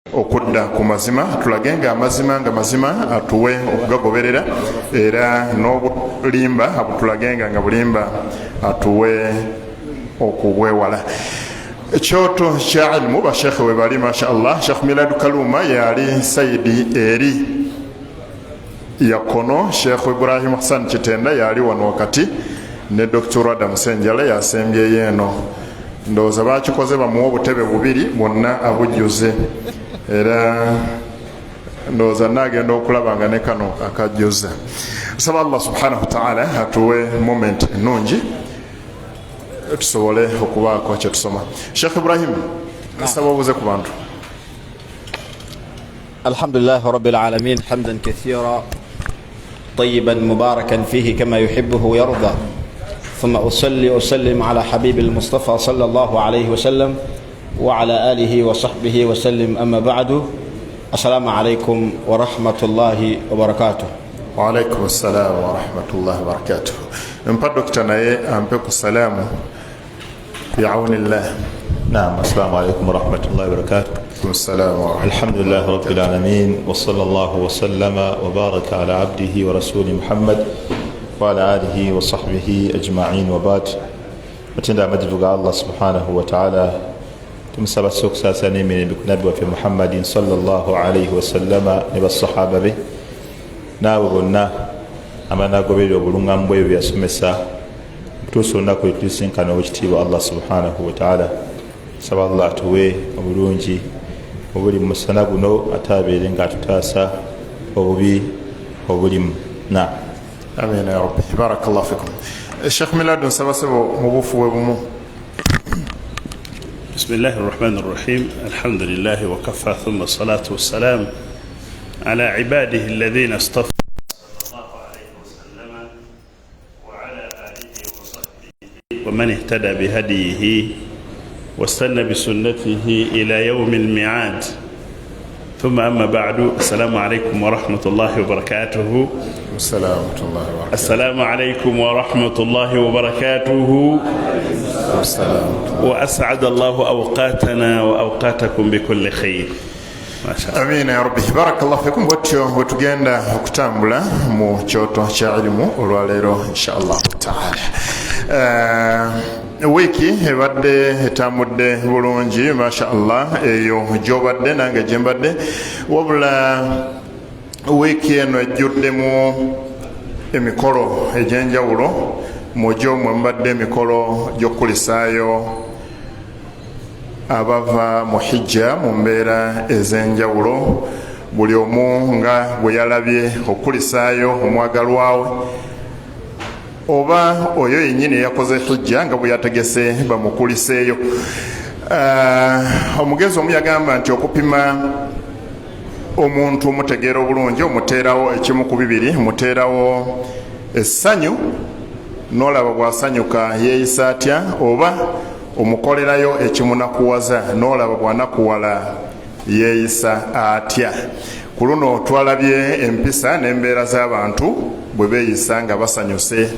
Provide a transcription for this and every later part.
okudda ku mazima tulage nga amazima atuwe okugagoberera era n'obulimba abutulage nga bulimba atuwe okubwewala. Ekyoto kya ilmu bashekhe we bali mashallah. Sheikh Milad Kaluma yali Saidi eri yakono, Sheikh Ibrahim Hassan Kitenda yali wano wakati ne Dr. Adam Senjala yasembye yeno. Ndoza bakikoze bamuwa obutebe bubiri bonna abujjuze era ndoza nagenda okulabanga ne kano akajjuza. Nsaba Allah subhanahu wa ta'ala atuwe moment nungi tusobole okubaako kye tusoma. Sheikh Ibrahim nsaba obuze ku bantu. Alhamdulillah rabbil alamin hamdan kathira طيبا مباركا فيه كما يحبه ويرضى ثم أصلي وسلم على حبيب المصطفى صلى الله عليه وسلم وعلى آله وصحبه وسلم. أما بعد السلام عليكم ورحمة الله وبركاته. وعليكم السلام ورحمة الله وبركاته. نمبر دكتور أمبيكو السلام بعون الله. نعم السلام عليكم ورحمة الله وبركاته. السلام ورحمة. الحمد لله رب العالمين وصلى الله وسلم وبارك على عبده ورسوله محمد وعلى آله وصحبه أجمعين وبعد. متندى مجد الله سبحانه وتعالى تمسب السوكسا سنين من نبي في محمد صلى الله عليه وسلم نبى الصحابة به ناوغنا أما ناقبل وبلغنا مبوي بيسمسا توسونا كويتلسين كانوا وجتيب الله سبحانه وتعالى سبا الله توي وبلونجي وبلي مسنا بنو أتابعين كاتوتاسا وبلي نعم. آمين يا رب. بارك الله فيكم. الشيخ ميلاد سباسبو مبوفو وبمو. بسم الله الرحمن الرحيم. الحمد لله وكفى ثم الصلاة والسلام على عباده الذين اصطفى صلى الله عليه وسلم وعلى آله وصحبه ومن اهتدى بهديه واستنى بسنته إلى يوم الميعاد. ثم أما بعد السلام عليكم ورحمة الله وبركاته. السلام عليكم ورحمة الله وبركاته. وأسعد الله أوقاتنا وأوقاتكم بكل خير. ما شاء الله. آمين يا ربي. بارك الله فيكم. وتجينا وكتامبلا مو كيوتو شاعلمو olwaleero insha Allah ta'ala. Wiki ebadde etambudde bulungi mashallah eyo gyobadde nange gyembadde wabula wiki eno ejjuddemu emikolo egy'enjawulo mugyo mwe mbadde emikolo gy'okukulisaayo abava mu hijja mu mbeera ez'enjawulo buli omu nga bwe yalabye okukulisaayo omwagalwawe oba oyo yennyini yakoze hijja nga bwe yategese bamukuliseeyo. Omugezi omu yagamba nti okupima omuntu omutegeera obulungi omuteerawo ekimu ku bibiri, omuteerawo essanyu n'olaba bw'asanyuka yeeyisa atya, oba omukolerayo ekimunakuwaza n'olaba bw'anakuwala yeeyisa atya. Ku luno twalabye empisa n'embeera z'abantu bwe beeyisa nga basanyuse,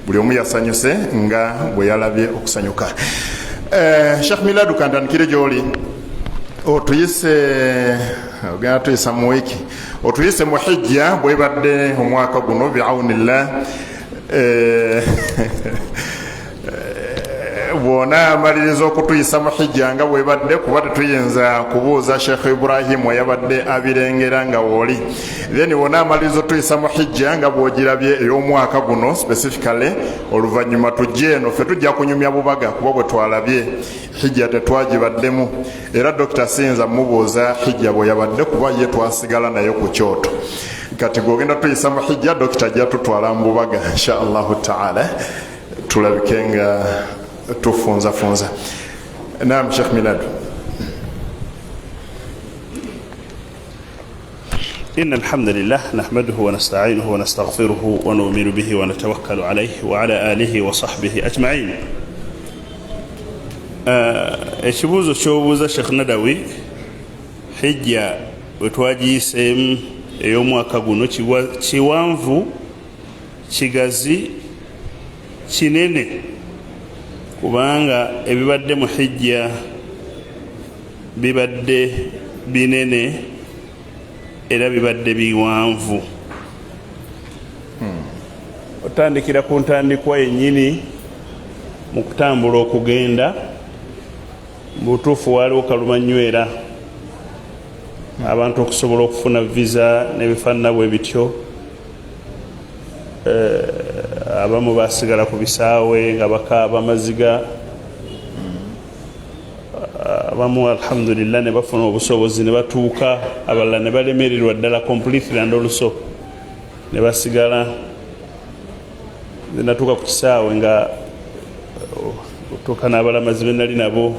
buli omu yasanyuse nga bwe yalabye okusanyuka. Sheikh Milad kantandikire gy'oli otuyise ogenda tuyisa mu wiki otuyise mu hijja bwebadde omwaka guno bi'awnillah. Bwona amaliriza okutuyisa mu hijja nga bwebadde kuba tetuyinza kubuuza Sheikh Ibrahim yabadde abirengera nga wooli, then wona amaliriza otuyisa mu hijja nga bwogirabye ey'omwaka guno specifically oluvannyuma tujje eno ffe tujja kunyumya bubaga kuba bwe twalabye hijja tetwagibaddemu era Dr. Sinza mubuuza hijja bwe yabadde kuba ye twasigala nayo ku kyoto. Kati gwogenda tuyisa mu hijja Dr. ajja tutwala mu bubaga insha Allahu ta'ala tulabike nga tufunza. Naam Sheikh Milad. إن الحمد لله نحمده ونستعينه ونستغفره ونؤمن به ونتوكل عليه وعلى آله وصحبه أجمعين. ekibuuzo ky'obuuza Sheikh Nadawi hijja wetwagiyiseemu ey'omwaka guno kiwanvu kigazi kinene kubanga ebibadde mu hijja bibadde binene era bibadde biwanvu. Otandikira ku ntandikwa yennyini mu kutambula okugenda butuufu waliwo kalumanywera abantu okusobola okufuna visa n'ebifaanana bwe bityo. Abamu basigala ku bisaawe nga bakaaba maziga, abamu alhamdulillah ne bafuna obusobozi ne batuuka, abalala ne balemererwa ddala completely and also ne basigala. Natuuka ku kisaawe nga otuuka n'abalamazi be nali nabo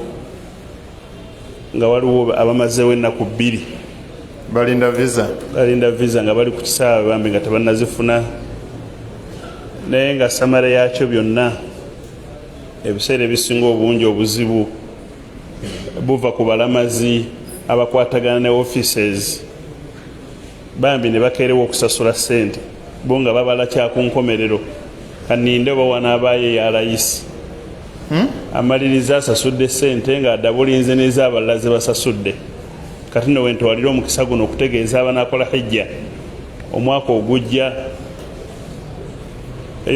nga waliwo abamazeewo ennaku 2 balinda visa nga bali ku kisaawe bambi nga tebannazifuna. Naye nga samara yakyo byonna ebiseera ebisinga obungi obuzibu buva ku balamazi abakwatagana ne offices bambi ne bakeerewo okusasula ssente bo nga babala kyakunkomerero kaninde oba wanaabayo ya layisi amaliriza asasudde ssente nga adabulinze n'ez'abalala ze basasudde. Kati nno wentwalira omukisa guno okutegeeza abanaakola hijja omwaka ogujja,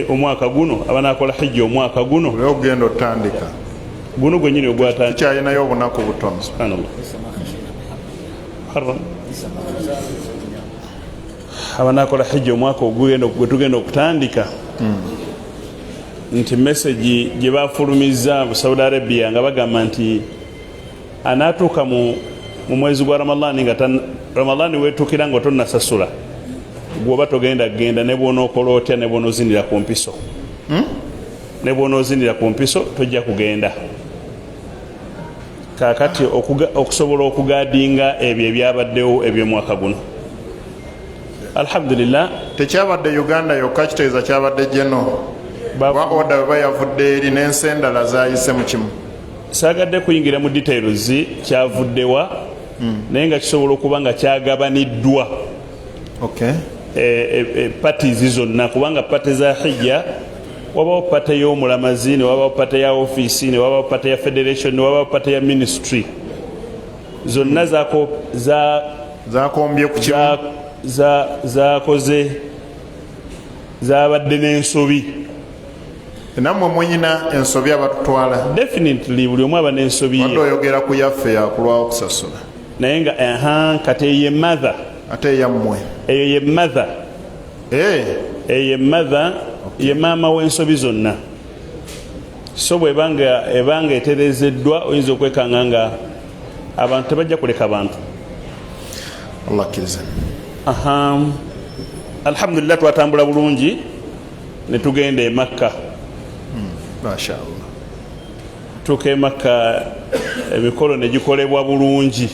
omwaka guno abanaakola hijja omwaka guno ogenda otandika guno gwennyini ogwatandika kyalinayo obunaku butono. Subhanallah. Abanaakola hijja omwaka gwe tugenda okutandika nti message gye bafulumizza mu Saudi Arabia nga bagamba nti anaatuuka mu mwezi gwa Ramadhani nga Ramadhani weetuukira nga tonnasasula gwoba togenda genda ne bw'onookola otya ne bw'onoozinira ku mpiso ne bw'onoozinira ku mpiso tojja kugenda. Kaakati okusobola okugaadinga ebyo ebyabaddewo eby'omwaka guno alhamdulillah tekyabadde Uganda yokka, kitegeeza kyabadde jeno ba oda bwe bayavudde eri n'ensi endala zaayise mu kimu. Saagadde kuyingira mu details kyavuddewa naye nga kisobola okuba nga kyagabaniddwa parties zonna, kubanga pate za hijja wabawo pate y'omulamazi ne wabawo pate ya office ne wabawo pate ya federation ne wabawo pate ya ministry, zonna zakombye ku kimu zakoze zabadde n'ensobi. Nammwe mwenyina ensobi abatutwala Definitely buli omu aba n'ensobi ye. Wadde oyogera ku yaffe yakulwawo okusasula naye nga kati eyo ye mother, ate eyammwe eyo ye mother, eyo ye mother ye maama w'ensobi zonna. So bwebanga etereezeddwa oyinza okwekanga nga abantu tebajja kuleka bantu. Allah akkirize. Alhamdulillah twatambula bulungi ne tugenda e Makka. Mashaallah. Tuuka e Makka emikolo ne gikolebwa bulungi.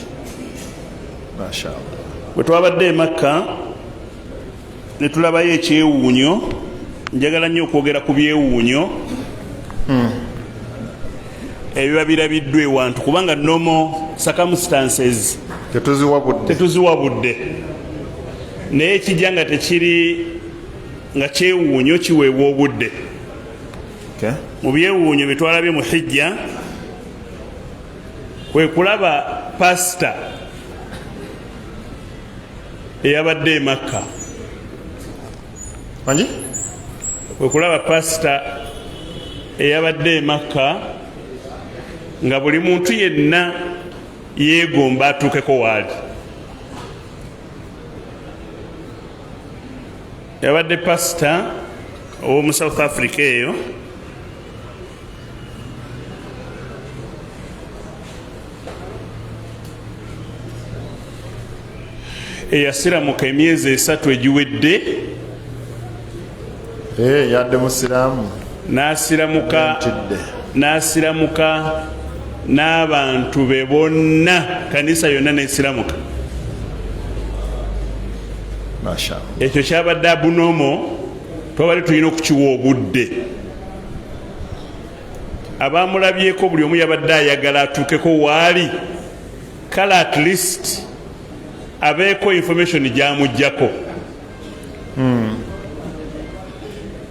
Mashaallah. Bwe twabadde e Makka ne tulabayo ekyewuunyo, njagala nnyo okwogera ku byewuunyo ebiba birabiddwa ewantu kubanga normal circumstances tetuziwabudde, naye ekijja nga tekiri nga kyewuunyo kiweebwa obudde. Mu byewuunyo bye twalabye mu hijja kwe kulaba pasita eyabadde e Makka. Kwe kulaba pasita eyabadde e Makka nga buli muntu yenna yeegomba atuukeko waali. Yabadde pasita ow'omu South Africa eyo eyasiramuka emyezi 3 egiwedde, yadde musiraamu n'asiramuka n'abantu be bonna, kanisa yonna n'esiramuka. Ekyo kyabadde abunomo, twabadde tulina okukiwa obudde. Abamulabyeko buli omu yabadde ayagala atuukeko waali, kale at least abeeko information gy'amuggyako.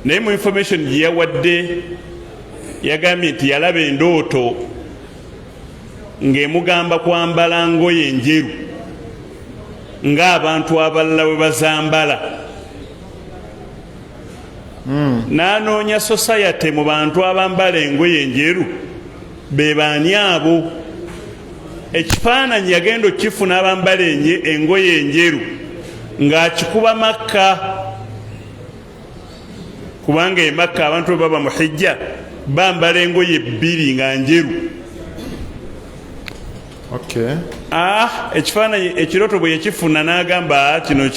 Naye mu information gye yawadde yagambye nti yalaba endooto ng'emugamba kwambala ngoye enjeru ng'abantu abalala bwe bazambala. N'anoonya society mu bantu abambala engoye enjeru be baani abo. Ekifaananyi yagenda okifuna abambala engoye enjeru ng'akikuba Makka, kubanga e Makka abantu bwe baba mu hijja bambala engoye bbiri nga njeru. Ekifaananyi ekirooto bwe yakifuna n'agamba kino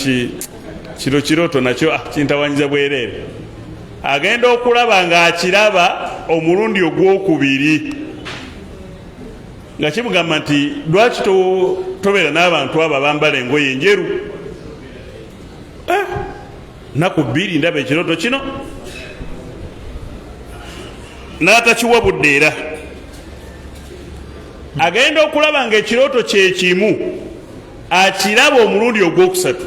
kirooto nakyo kintawanyiza bwereere. Agenda okulaba ng'akiraba omulundi ogwokubiri nga kimugamba nti lwaki tobeera n'abantu abo abambala engoye enjeru? Naku bbiri ndaba ekirooto kino, n'atakiwa budde era. Agenda okulaba ng'ekirooto kye kimu akiraba omulundi ogwokusatu.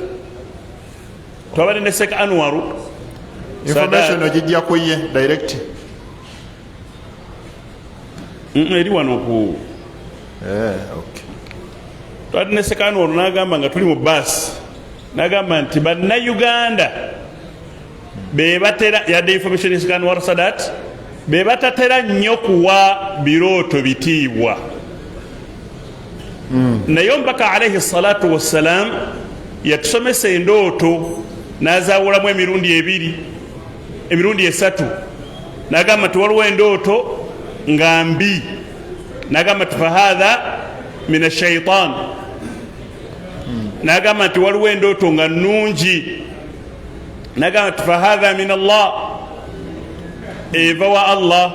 Twabadde ne Seka Anwaru information ogijja ku ye direct eri wano ku twabadde ne Seka Anwaru n'agamba nga tuli mu baasi, n'agamba nti bannayuganda be batera yadde information ya Seka Anwaru Sadat be batatera nnyo kuwa birooto bitiibwa. Naye omubaka alayhi salatu wassalam yatusomesa endooto n'azaawulamu emirundi esatu. N'agamba nti waliwo endooto nga mbi, n'agamba nti fahadha min ashaitan. N'agamba nti waliwo endooto nga nnungi, n'agamba nti fahadha min Allah, eva wa Allah.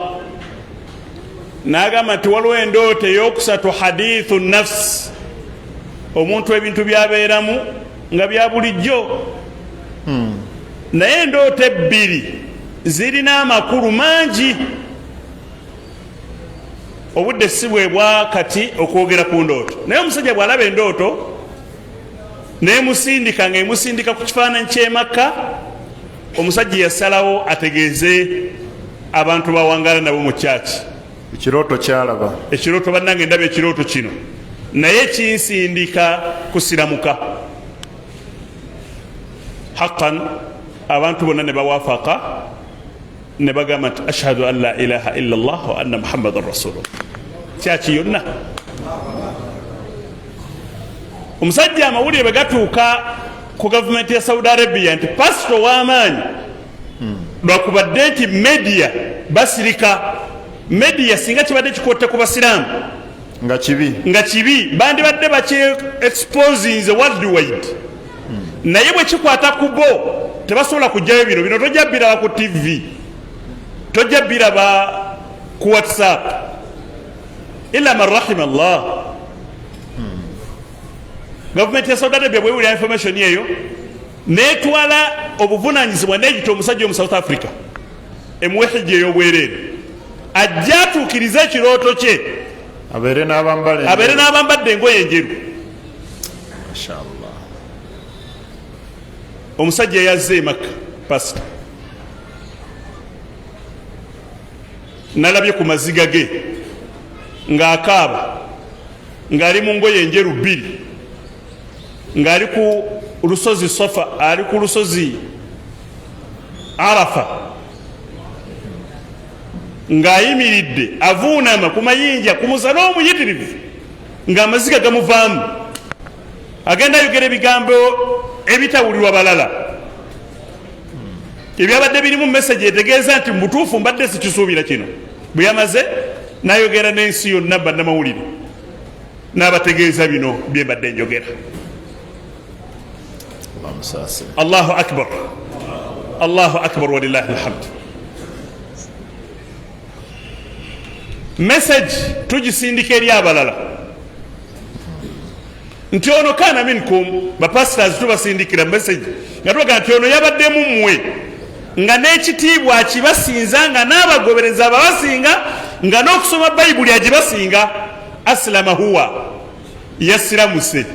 N'agamba nti waliwo endooto ey'okusatu hadithu nafs, omuntu ebintu byabeeramu nga bya bulijjo. Naye endooto ebbiri zirina amakulu mangi. Obudde si bwe bwa kati okwogera ku ndooto, naye omusajja bw'alaba endooto n'emusindika ng'emusindika ku kifaananyi ky'e Makka, omusajja yasalawo ategeeze abantu bawangala nabo mu kyaki ekirooto kyalaba. Ekirooto bannange ndaba ekirooto kino, naye kinsindika kusiramuka. Haqqan abantu bonna ne bawafaka ne bagamba nti ashhadu an la ilaha illa Allah wa anna muhammadan rasulullah. Kyaki yonna omusajja amawulire bwe gatuuka ku gavumenti ya Saudi Arabia nti pasito w'amaanyi lwakubadde nti media basirika. Media singa kibadde kikotte ku basiraamu nga kibi bandibadde baki-exposinze worldwide. Naye bwe kikwata ku bo tebasobola kujjayo bino tojja biraba ku TV, tojja biraba ku WhatsApp illa man rahima Allah. Gavumenti ya Saudi Arabia bwewulira information eyo n'etwala obuvunaanyizibwa n'egita omusajja omu South Africa emuwe hijja ey'obwereere ajja atuukirize ekirooto kye abeere n'abambadde engoye enjeru. Mashallah. Omusajja yazze e Makka pasita, nalabye ku maziga ge ng'akaaba ng'ali mu ngoye enjeru bbiri, ng'ali ku lusozi Safa, ali ku lusozi Arafa, ng'ayimiridde avuunama ku mayinja ku musana omuyitirivu ng'amaziga gamuvaamu, agenda ayogera ebigambo ebitawulirwa balala, ebyabadde birimu message etegeeza nti mubutuufu mbadde sikisuubira kino. Bwe yamaze n'ayogera n'ensi yonna bannamawulire n'abategeeza bino bye mbadde njogera. Allahu akbar, Allahu akbar walillahi alhamd. Message tugisindika eri abalala nti ono kana minkum, bapastors tubasindikira message nga tubaga nti ono yabaddemu mmwe, nga n'ekitiibwa akibasinza, nga n'abagobereza ababasinga, nga n'okusoma bayibuli agibasinga. Aslama huwa, yasiramuse.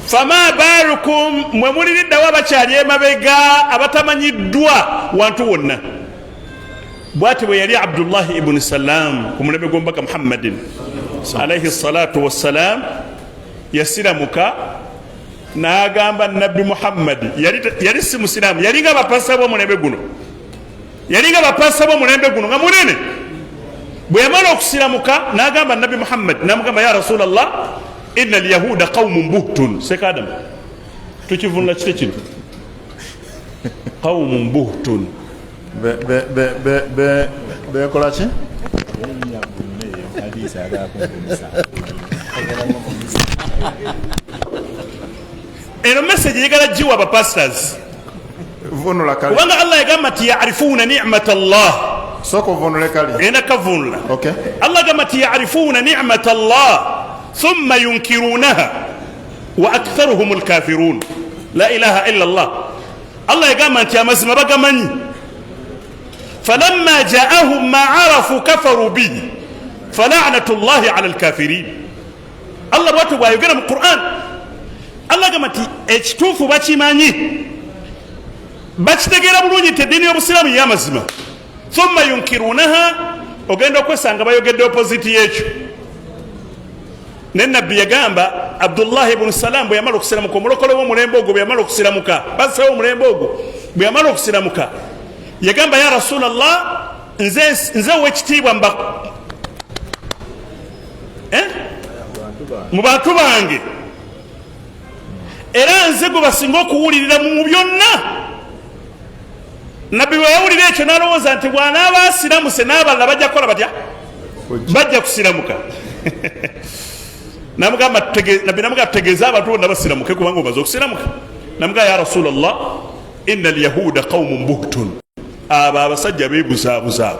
Fama balukum, mwe muliriddawo abakyali emabega abatamanyiddwa wantu wonna. Bw'ati bwe yali Abdullahi ibn Salam ku mulembe gw'omubaka Muhammadin alayhi salatu wassalam, yasiramuka n'agamba nabbi Muhammad yali si musiraamu, yali nga bapasa b'omulembe guno, yali nga bapasa b'omulembe guno nga munene. Bwe yamala okusiramuka n'agamba nabbi Muhammad, n'amugamba ya Rasulallah, inna alyahuda qaumun buhtun. Seka Adamu tukivunula kite kino qaumun buhtun bekola ki? eno message yegala jiwa abapastors vunula kali kubanga Allah yagamba nti yarifuna ni'mat Allah. soko vunule kali ena kavunula. okay. Allah yagamba nti yarifuna ni'mat Allah thumma yunkirunaha wa aktharuhum alkafirun. La ilaha illa Allah. Allah yagamba nti amazima bagamanyi, falamma ja'ahum ma arafu kafaru bihi fala'natu Allahi ala alkafirin. Allah bwatu bwayogera mu Quran, Allah yagamba nti ekituufu bakimanyi, bakitegeera bulungi nti eddiini y'obusiraamu y'amazima. Thumma yunkirunaha, ogenda okwesanga bayogedde opposite y'ekyo. Nenabbi yagamba Abdullah ibn Salam bwe yamala okusiramuka, omulokole w'omulembe ogwo bwe yamala okusiramuka, basawo omulembe ogwo bwe yamala okusiramuka, yagamba ya Rasulallah, nze ow'ekitiibwa mu bantu bange, era nze gwe basinga okuwulirira mu byonna. Nabbi bwe yawulira ekyo n'alowooza nti bw'anaaba asiramuse n'abalala bajja kukola batya? Bajja kusiramuka. Nabbi namugamba tutegeeza abantu bonna basiramuke kubanga omaze okusiramuka. Namugamba ya Rasulallah, inna alyahuda qaumun buhtun. Abo abasajja beebuzaabuza.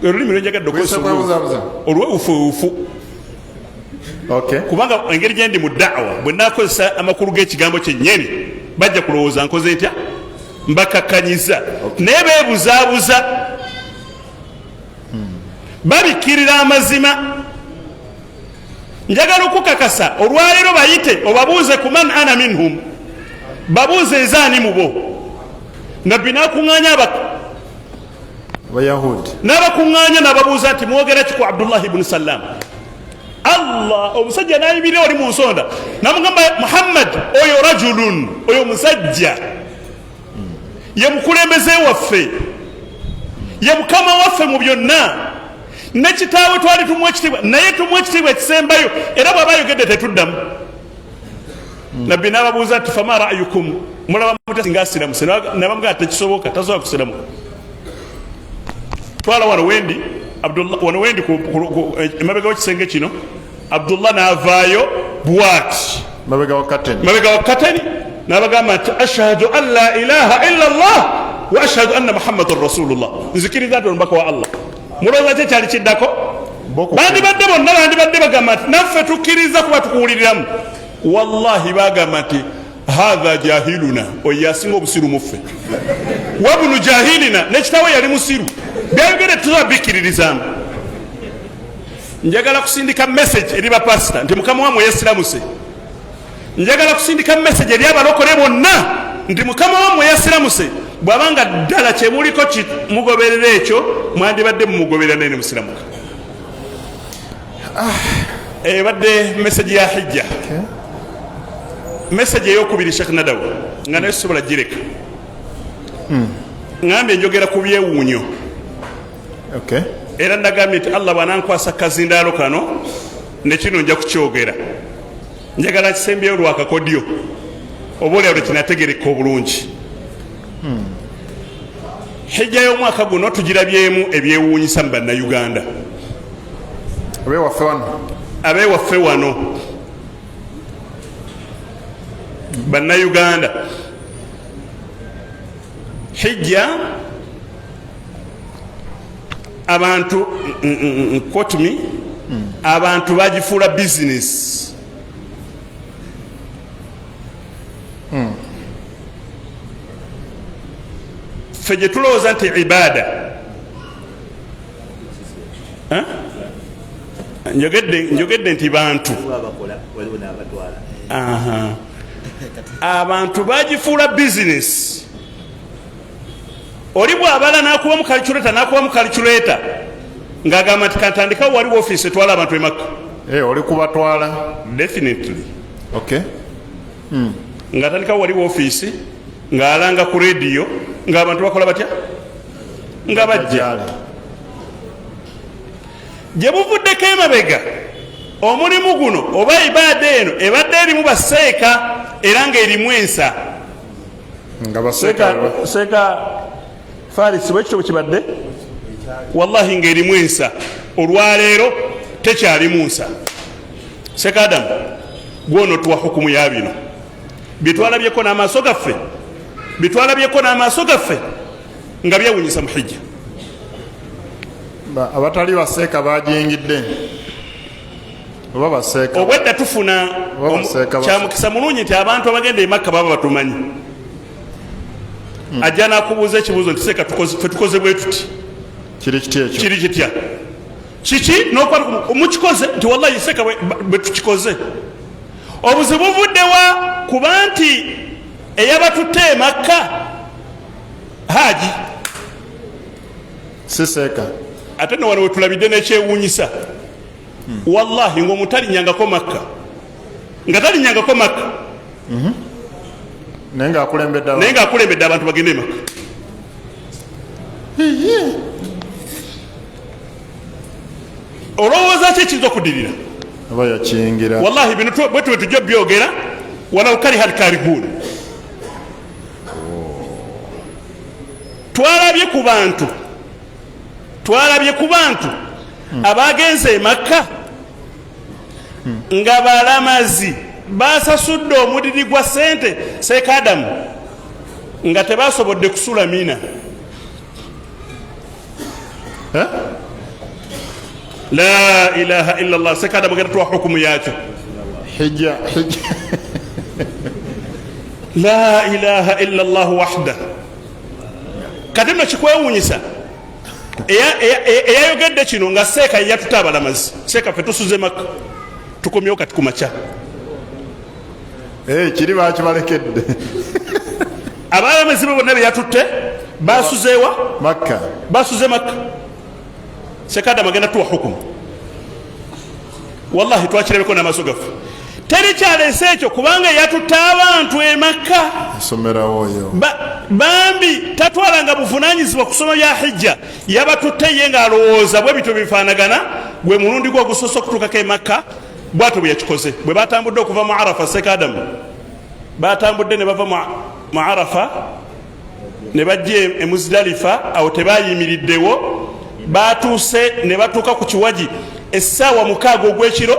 Olulimi lwenjagadde okwesoobuza olwewufuufu. okay. Kubanga engeri gye ndi mu da'wa bwe naakozesa amakulu g'ekigambo kyennyini bajja kulowooza nkoze ntya? Mbakakkanyiza. Naye beebuzaabuza, babikkirira amazima. Njagala okukakasa olwaleero bayite obabuuze ku man ana minhum, babuuze ezaani mu bo. Nabbi n'akuŋŋaanya Abayahudi n'abakuŋŋaanya n'ababuuza nti mwogera ki ku Abdullah ibn Salam? Allah, omusajja n'ayimirira oli mu nsonda n'amugamba Muhammad, oyo rajulun, oyo musajja ye mukulembeze waffe, ye mukama waffe mu byonna, ne kitaawe twali tumuwa ekitiibwa, naye tumuwa ekitiibwa ekisembayo, era bw'aba ayogedde tetuddamu. Nabbi n'ababuuza nti fama ra'yukum, mulaba mutya singa asiramuse? Nabamugamba tekisoboka, tasobola kusiramuka. Twala wano wendi Abdullah, wano wendi emabega w'ekisenge kino, Abdullah n'avaayo bw'ati mabega wa kateni n'abagamba nti ashhadu an la ilaha illa Allah wa ashhadu anna Muhammadan Rasulullah, nzikiriza nti omubaka wa Allah. Mulowooza ki ekyali kiddako? Bandibadde bonna bandibadde bagamba nti naffe tukkiriza kuba tukuwuliriramu. Wallahi bagamba nti hatha jahiluna, oyo asinga obusiru muffe, wabunu jahilina, nekitawe yali musiru. Byayogedde tuzabikkiririzamu. Njagala kusindika message eri bapasita nti mukama wamwe yasiramuse. Njagala kusindika message eri abalokole bonna nti mukama wamwe yasiramuse. Bw'abanga ddala kyemuliko mugoberera ekyo, mwandibadde mumugoberera naye ne musiramuka. Ebadde message ya hijja. Message ey'okubiri Sheikh Nadawa nga naye sobola gireka. Ngambye njogera ku byewuunyo. Okay. Era ndagambye nti Allah bw'anankwasa kazindaalo kano ne kino nja kukyogera. Njagala kisembyeyo lwakakodyo oboolyawo tekinategereka obulungi. Hijja y'omwaka guno tugirabyemu ebyewuunyisa mu bannayuganda, abeewaffe wano bannayuganda. Hijja abantu quote me, abantu bagifuula business. Ffe gye tulowooza nti ibaada, njogedde nti bantu, abantu bagifuula business. Oli bw'abala n'akuba mu calculator ng'agamba nti kantandikawo waliwo ofiisi etwala abantu e Makka. Oli kubatwala? Definitely. Okay. ng'atandika wali woofiisi ng'alanga ku rediyo ng'abantu bakola batya nga bajja gye buvuddeko emabega omulimu guno oba ibaada eno ebadde erimu baseeka era ng'erimu ensa seeka farisi bwekityo bwe kibadde wallahi ng'erimu ensa olwaleero tekyalimu nsa seeka adamu gwono tuwa hukumu ya bino byetwalabyeko n'amaaso gaffe nga byewunyisa muhijja abatali baseeka bajingidde oba baseeka obwedda tufuna kyamukisa mulungi nti abantu abagenda emakka baba batumanyi ajja nakubuuza ekibuuzo nti seeka ffe tukoze bwe tuti kiri kitya kiki mukikoze nti wallahi seeka bwe tukikoze obuzibu buvuddewa kuba nti eyabatutte emakka haji siseeka ate no wano wetulabidde nekyewuunyisa wallahi ngaomutalinyangako makka naye ngaakulembedde abantu bagende emakka olowooza ki ekiyinza okudirira aba yakiyingira wallahi bino bwetuwe tujja byogera walau kariha alkarihun twalabye ku bantu abagenze emakka nga balamazi basasudde omudidi gwa sente seeka adamu nga tebasobodde kusula mina la ilaha illa llah seeka adamu genda tuwa hukumu yakyo hijja la ilaha illa llah wahda kati nno kikwewuunyisa eyayogedde kino nga seeka yeyatuta abalamazi seeka ffe tusuze makka tukomyewo kati ku makya kiri bakibalekedde abalamazi be bonna beyatutte basuzeewa basuze makka seeka adamu agenda tuwa hukumu wallahi twakirabeko n'amaaso gaffe terikyaleese ekyo kubanga yatutte abantu emakka somerawoyo bambi tatwalanga buvunanyizibwa ku ssoma lya hijja yabatutte ye ng'alowooza bwe bityo bifaanagana gwe mulundi gwe ogusoose okutuukako emakka bwatyo bwe yakikoze bwe batambudde okuva mu arafa seeka adamu batambudde ne bava mu arafa ne bajja e muzidalifa awo tebayimiriddewo batuuse ne batuuka ku kiwaji essaawa 6 ogw'ekiro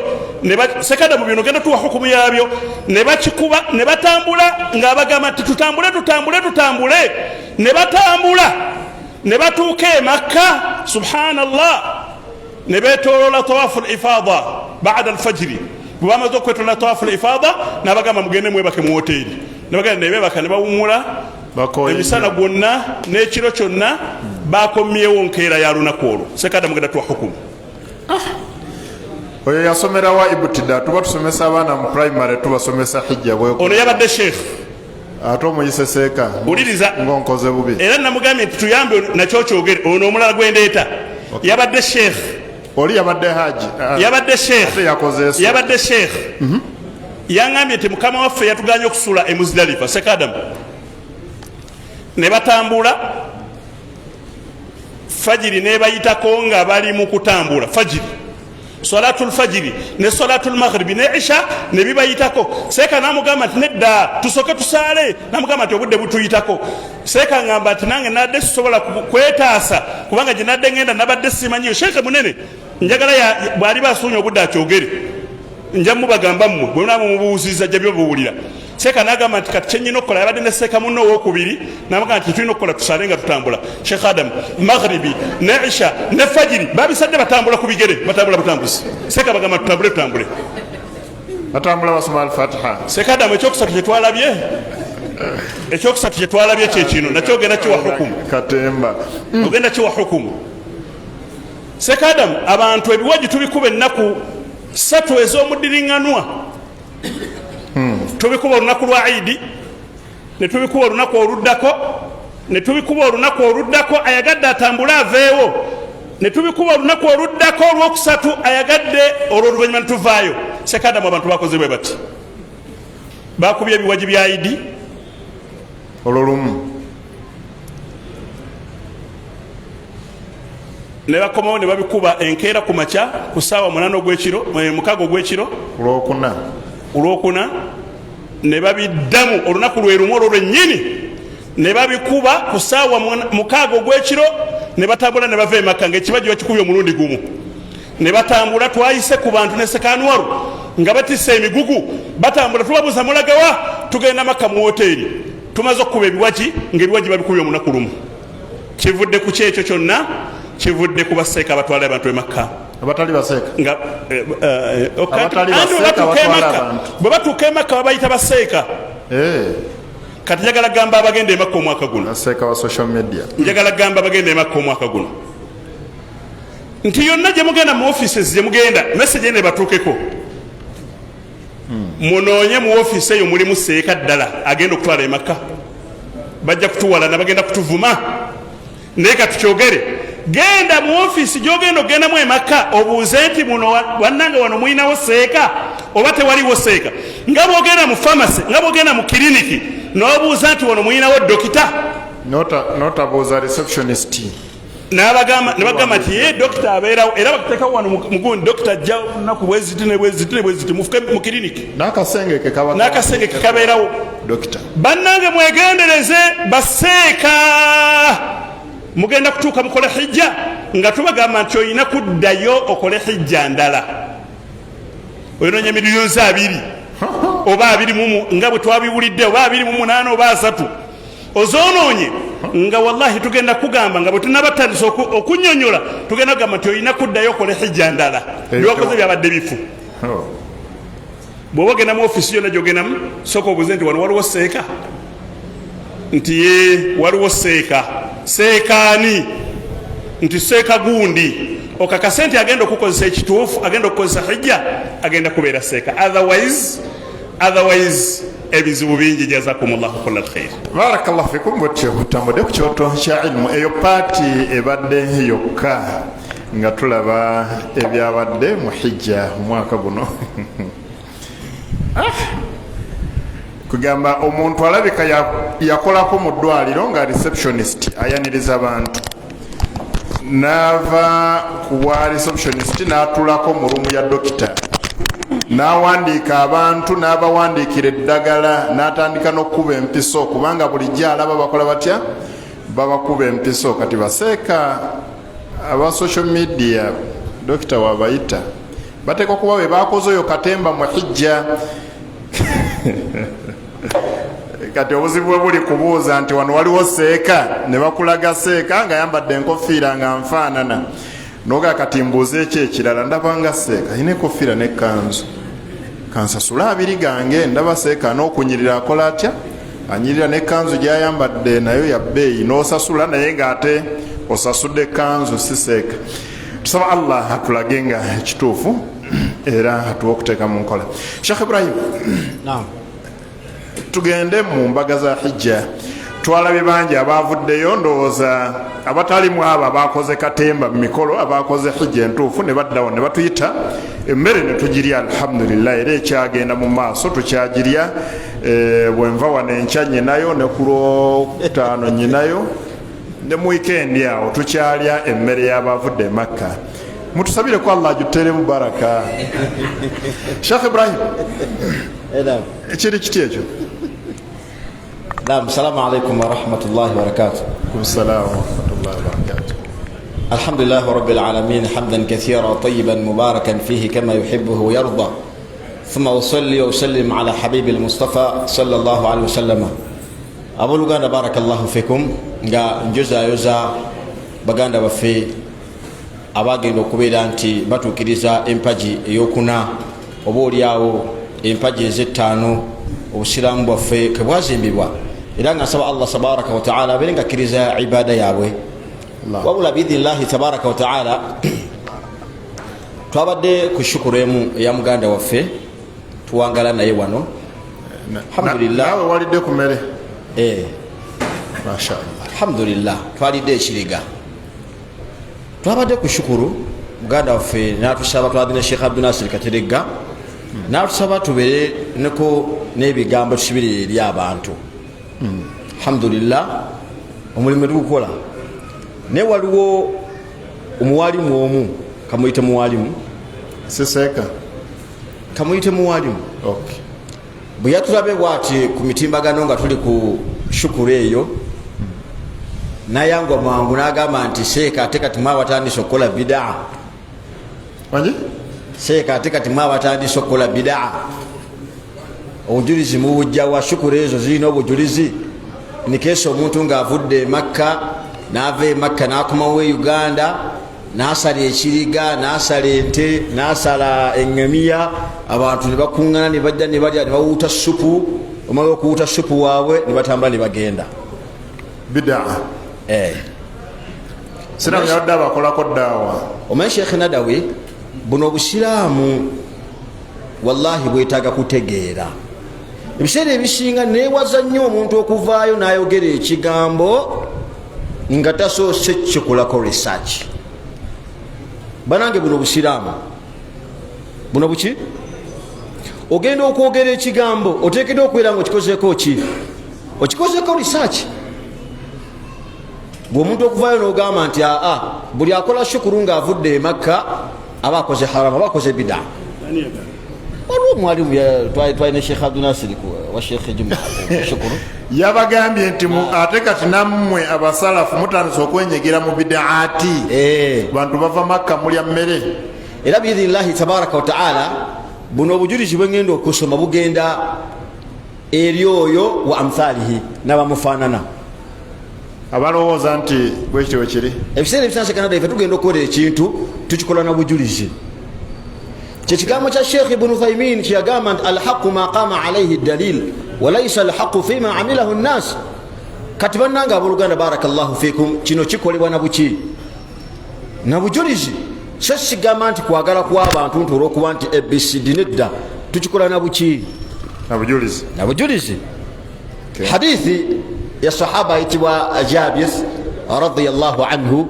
seeka adamu bino genda tuwa hukumu yabyo ne bakikuba ne batambula ng'abagamba nti tutambule ne batambula ne batuuka emakka subhanallah ne beetoloola tawaafu lifada bada alfajiri bwe bamaze okwetolola tawaafu lifada nabagamba mugende mwebake mu woteeri nebagenda nebebaka ne bawumula emisana gwonna n'ekiro kyonna bakomyewo nkeera ya lunaku olwo seeka adamu genda tuwa hukumu oyo yasomerawa ibutida tuba tusomesa abaana mu primary tubasomesa hijja bweko ono yabadde sheekh ate omuyise seeka uliriza ngonkoze bubi era namugambye nti tuyambe nakyo kyogere ono omulala gwendeeta yabadde sheekh oli yabadde haji yabadde sheekh yakoze yabadde sheekh yaŋŋambye nti mukama waffe yatuganya okusula e muzidalifa seeka adamu ne batambula fajiri nebayitako nga bali mu kutambula fajiri salatul fajiri ne salatul maghribi ne isha ne bibayitako seeka namugamba nti nedda tusoke tusaale namugamba nti obudde butuyitako seeka ngamba nti nange nadde sisobola kwetaasa kubanga gye nadde ngenda nabadde simanyiyo sheekhe munene njagala bwali basuunya obudde akyogere nja mubagamba mmwe bwe munaamu mubuuziza jja byobuwulira seeka nagamba nti kati kyenyina okukola yabadde ne seeka munno owokubiri namugamba nti tulina okukola tusaale nga tutambula sheekh adamu maghribi ne isha ne fajiri babisadde batambula ku bigere batambula butambuzi seeka bagamba tutambule batambula basoma alfatiha seeka adamu ekyokusatu kyetwalabye kyekino nakyo ogenda kiwa hukumu katemba ogenda kiwa hukumu seeka adamu abantu ebiwaji tubikuba ennaku 3 ez'omuddiringanwa tubikuba olunaku lwa idi ne tubikuba olunaku oluddako ne tubikuba olunaku oluddako ayagadde atambule aveewo ne tubikuba olunaku oluddako olwokusatu ayagadde olw'oluvannyuma ne tuvaayo seeka adamu abantu bakoze bwe bati bakubye ebiwaji bya idi olulumu ne bakomawo ne babikuba enkeera ku makya ku saawa 8 ogw'ekiro 6 ogw'ekiro olwokuna ne babiddamu olunaku lwe lumu olwo lwennyini ne babikuba ku saawa 6 ogw'ekiro ne batambula ne bava emakka ng'ekibajjo bakikubye omulundi gumu ne batambula twayise ku bantu ne sekaanwaru nga batisse emigugu batambula tubabuuza mulagawa tugenda makka mu woteeri tumaze okukuba ebiwaji ng'ebiwaji babikubye omunaku lumu kivudde ku kyekyo kyonna kivudde ku baseeka abatwala abantu emakka abatali baseeka nga bwe batuuka emakka babayita baseeka kati njagala gamba abagenda emakka omwaka guno baseeka wa social media njagala gamba abagenda emakka omwaka guno nti yonna gye mugenda mu offices gye mugenda message ene batuukeko munoonye mu office eyo mulimu seeka ddala agenda okutwala emakka bajja kutuwalana bagenda kutuvuma naye katukyogere genda mu office gyogenda ogendamu emakka obuuze nti muno wannanga wano muyinawo seeka oba tewaliwo seeka nga bwogenda mu pharmacy nga bwogenda mu kiriniki n'obuuza nti wano muyinawo dokita notabuuza receptionist nebagamba nti ye dokita abeerawo era bakutekawo wano mugundi dokita ajja naku bweziti nebweziti mufuke mu kiriniki n'akasengeke kabeerawo dokita bannange mwegendereze baseeka mugenda kutuuka mukole hijja nga tubagamba nti olina kuddayo okole hijja ndala oyonoonya miliyoni 2 oba 2 nga bwe twabiwulidde oba 28 oba 3 ozoonoonye nga wallahi tugenda kugamba nga bwe tunabatandisa okunnyonnyola tugenda kugamba nti olina kuddayo okole hijja ndala byokoze byabadde bifu bw'oba ogenda mu ofisi yonna gyogendamu sooka obuuze nti wano waliwo seeka nti ye waliwo seeka seekaani nti seeka gundi okakase nti agenda okukozesa ekituufu agenda okukozesa hijja agenda kubeera seeka otherwise ebizibu bingi jazakumullahu kulla khair barakallahu fikum bwetyo tutambudde ku kyoto kya ilmu eyo paati ebadde yokka nga tulaba ebyabadde mu hijja omwaka guno kugamba omuntu alabika yakolako mu ddwaliro nga receptionist ayaniriza abantu n'ava kuwa receptionist n'atulako mu rumu ya dokita n'awandiika abantu n'abawandiikira eddagala n'atandika n'okkuba empiso kubanga bulijjo alaba bakola batya babakuba empiso kati baseeka aba social media dokita wabayita bateekwa kuba be bakoze oyo katemba mu hijja kati obuzibu bwe buli kubuuza nti wano waliwo seeka ne bakulaga seeka nga yambadde enkofiira nga nfaanana noga kati mbuuze eki ekirala ndabanga seeka yina enkofiira n'ekkanzu kansasula 2 gange ndaba seeka n'okunyirira akola atya anyirira n'ekkanzu gy'ayambadde nayo ya bbeeyi n'osasula naye ng'ate osasudde ekkanzu si seeka tusaba allah atulage nga ekituufu era atuwa okuteeka mu nkola Sheikh Ibrahim tugende mu mbaga za hijja twalabye bangi abavuddeyo ndowooza abatalimu abo abakoze katemba mu mikolo abakoze hijja entuufu ne baddawo ne batuyita emmere ne tugirya alhamdulillah era ekyagenda mu maaso tukyagirya bwenva wano enkya nyinayo ne ku Lwokutaano nyinayo ne mu wikendi awo tukyalya emmere y'abavudde Makka mutusabire ko Allah ajuteremu baraka Sheikh Ibrahim ekiri kiti ekyo نعم السلام عليكم ورحمة الله وبركاته. السلام ورحمة الله وبركاته. الحمد لله رب العالمين حمدا كثيرا طيبا مباركا فيه كما يحبه ويرضى ثم أصلي وأسلم على حبيب المصطفى صلى الله عليه وسلم. أقول لغانا بارك الله فيكم جزا بغانا وفي أباقي نكوبيدا أنتي باتو كريزا إمباجي يوكونا وبولياو إمباجي زتانو وسلام بوفي كبوازيمبيوا إذا نسأل الله تبارك وتعالى بينك كريزا عبادة ياوي وأولا بإذن الله تبارك وتعالى twabadde ku shukuru ya muganda waffe tuwangala naye wano alhamdulillah nawe walidde ku mmere mashallah alhamdulillah twalidde ekiriga twabadde ku shukuru muganda waffe natusaba twadine Sheikh Abdul Nasir Kateregga natusaba tubere neko n'ebigambo tusibire eri abantu. Alhamdulillah omulimu tugukola naye waliwo omuwalimu omu kamuyite muwalimu Siseka kamuyite muwalimu okay. bwe yatulabe bwati ku mitimbagano nga tuli ku shukuru eyo nayangwa mangu n'agamba nti seeka ate kati mwawatandise okukola bidaa. Wanji? Seeka ate kati mwawatandise okukola bidaa. Obujulizi mubujja wa shukuru ezo zirina obujulizi nikesi omuntu ng'avudde Makka n'ava e Makka n'akomawo e Uganda n'asala ekiriga n'asala ente n'asala eŋŋamiya abantu ne bakuŋŋana ne bajja ne balya ne bawuuta supu omala okuwuuta supu waabwe ne batambula ne bagenda bidaa. Siraamu yabadde abakolako ddaawa. omanyi Sheikh Nadawi buno obusiraamu wallahi bwetaaga kutegeera. Ebiseera ebisinga neewaza nnyo omuntu okuvaayo n'ayogera ekigambo nga tasoose kikolako research. Banange buno busiraamu buno buki ogenda okwogera ekigambo oteekeddwa okubeera nga okikozeeko ki okikozeeko research. Bwe omuntu okuvaayo n'ogamba nti aa buli akola shukuru ng'avudde e Makka aba akoze haramu aba akoze bidaa. Waliwo mwalimu twalina Sheikh Abdul Nasir wa Sheikh Juma shukuru yabagambye nti ate kati nammwe abasalafu mutandise okwenyigira mu bidaati. Bantu bava Makka mulya mmere. Era biidhinillahi tabaraka wa taala buno obujulizi bwengenda okusoma bugenda eri oyo wa amthalihi n'abamufaanana abalowooza nti bwekityo wekiri. Ebiseera ebisanze Canada ife tugenda okukola ekintu tukikola na bujulizi. Kyekigambo kya Sheikh Ibn Uthaymin kyeyagamba nti alhaqu ma qama alayhi dalil walaysa alhaqu fima amilahu nnas. Kati bannanga abooluganda barakallahu fikum kino kikolebwa na buki na bujulizi. So sigamba nti kwagala kw'abantu nti olw'okuba nti ABCD nedda tukikola na buki na bujulizi. Hadithi ya sahaba ayitibwa Jabir radiyallahu anhu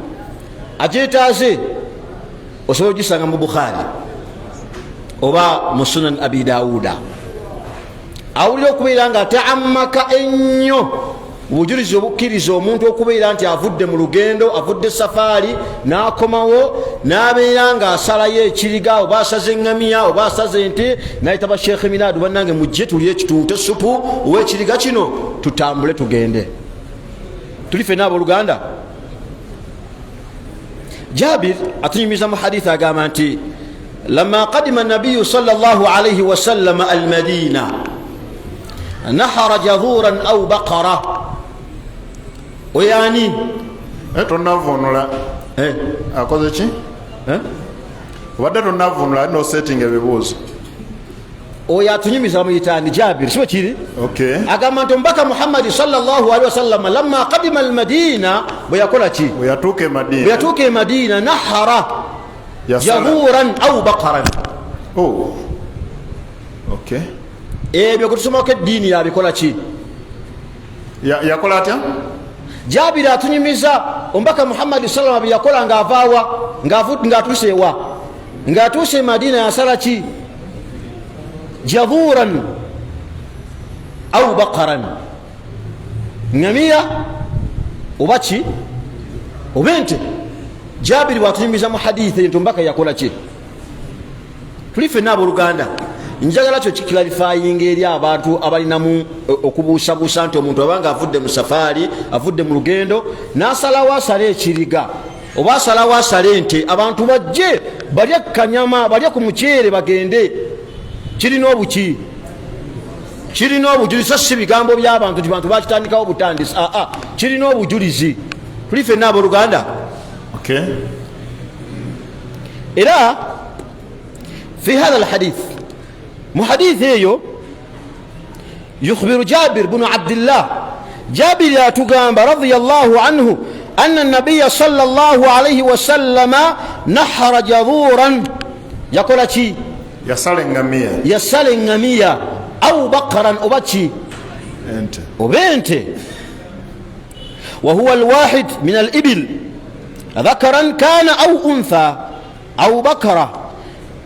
agyetaaze osobola ogisanga mu Bukhari oba mu Sunan Abi Dawuda. Awulira okubeera nga taammaka ennyo obujulizi obukkiriza omuntu okubeera nti avudde mu lugendo avudde safaari n'akomawo n'abeera nga asalayo ekiriga oba asaze eŋŋamiya oba asaze ente n'ayita ba Sheikh Minaadu bannange mujje tulye kituwute supu ow'ekiriga kino tutambule tugende. Tuli ffenna abooluganda. Jabir atunyumiza mu hadithi agamba nti لما قدم النبي صلى الله عليه وسلم المدينة نحر جذورا أو بقرة ويعني tonavunula akoze ki wadde tonavunula no setting ebibuuzo oyo atunyumiza muyitani Jabir sibo kiri agamba nti omubaka Muhammadi sallallahu alaihi wasallam lamma qadima almadina bwe yakola ki bwe yatuuka e Madina nahara jahuran au baqaran. Ebyo kutusomako eddiini yabikola ki yakola atya. Jabir atunyumiza omubaka Muhammadi sallallahu alaihi wasallam yakola ng'avaawa ng'atuuse ewa ng'atuuse e Madina yasala ki jahuran au baqaran ngamiya oba ki oba ente. Jabiri watunyumiza mu hadithi nti omubaka yakola ki. Tuli ffenna abooluganda njagala kyo kikilarifayinga eri abantu abalinamu okubuusabuusa nti omuntu abanga avudde mu safaari avudde mu lugendo n'asalawo asala ekiriga oba asalawo asala ente abantu bajje balye kanyama balye ku muceere bagende. Kirina obuki kirina obujulizi. So si bigambo by'abantu nti bantu bakitandikawo butandisi kirina obujulizi. Tuli ffenna abooluganda. إلى في هذا الحديث محديث يخبر جابر بن عبد الله جابر يا تقام رضي الله عنه أن النبي صلى الله عليه وسلم نحر جذورا يقول شيء يسال النمية أو بقرا أبتشي وبنت وهو الواحد من الإبل ذكرا كان أو أنثى أو بكرة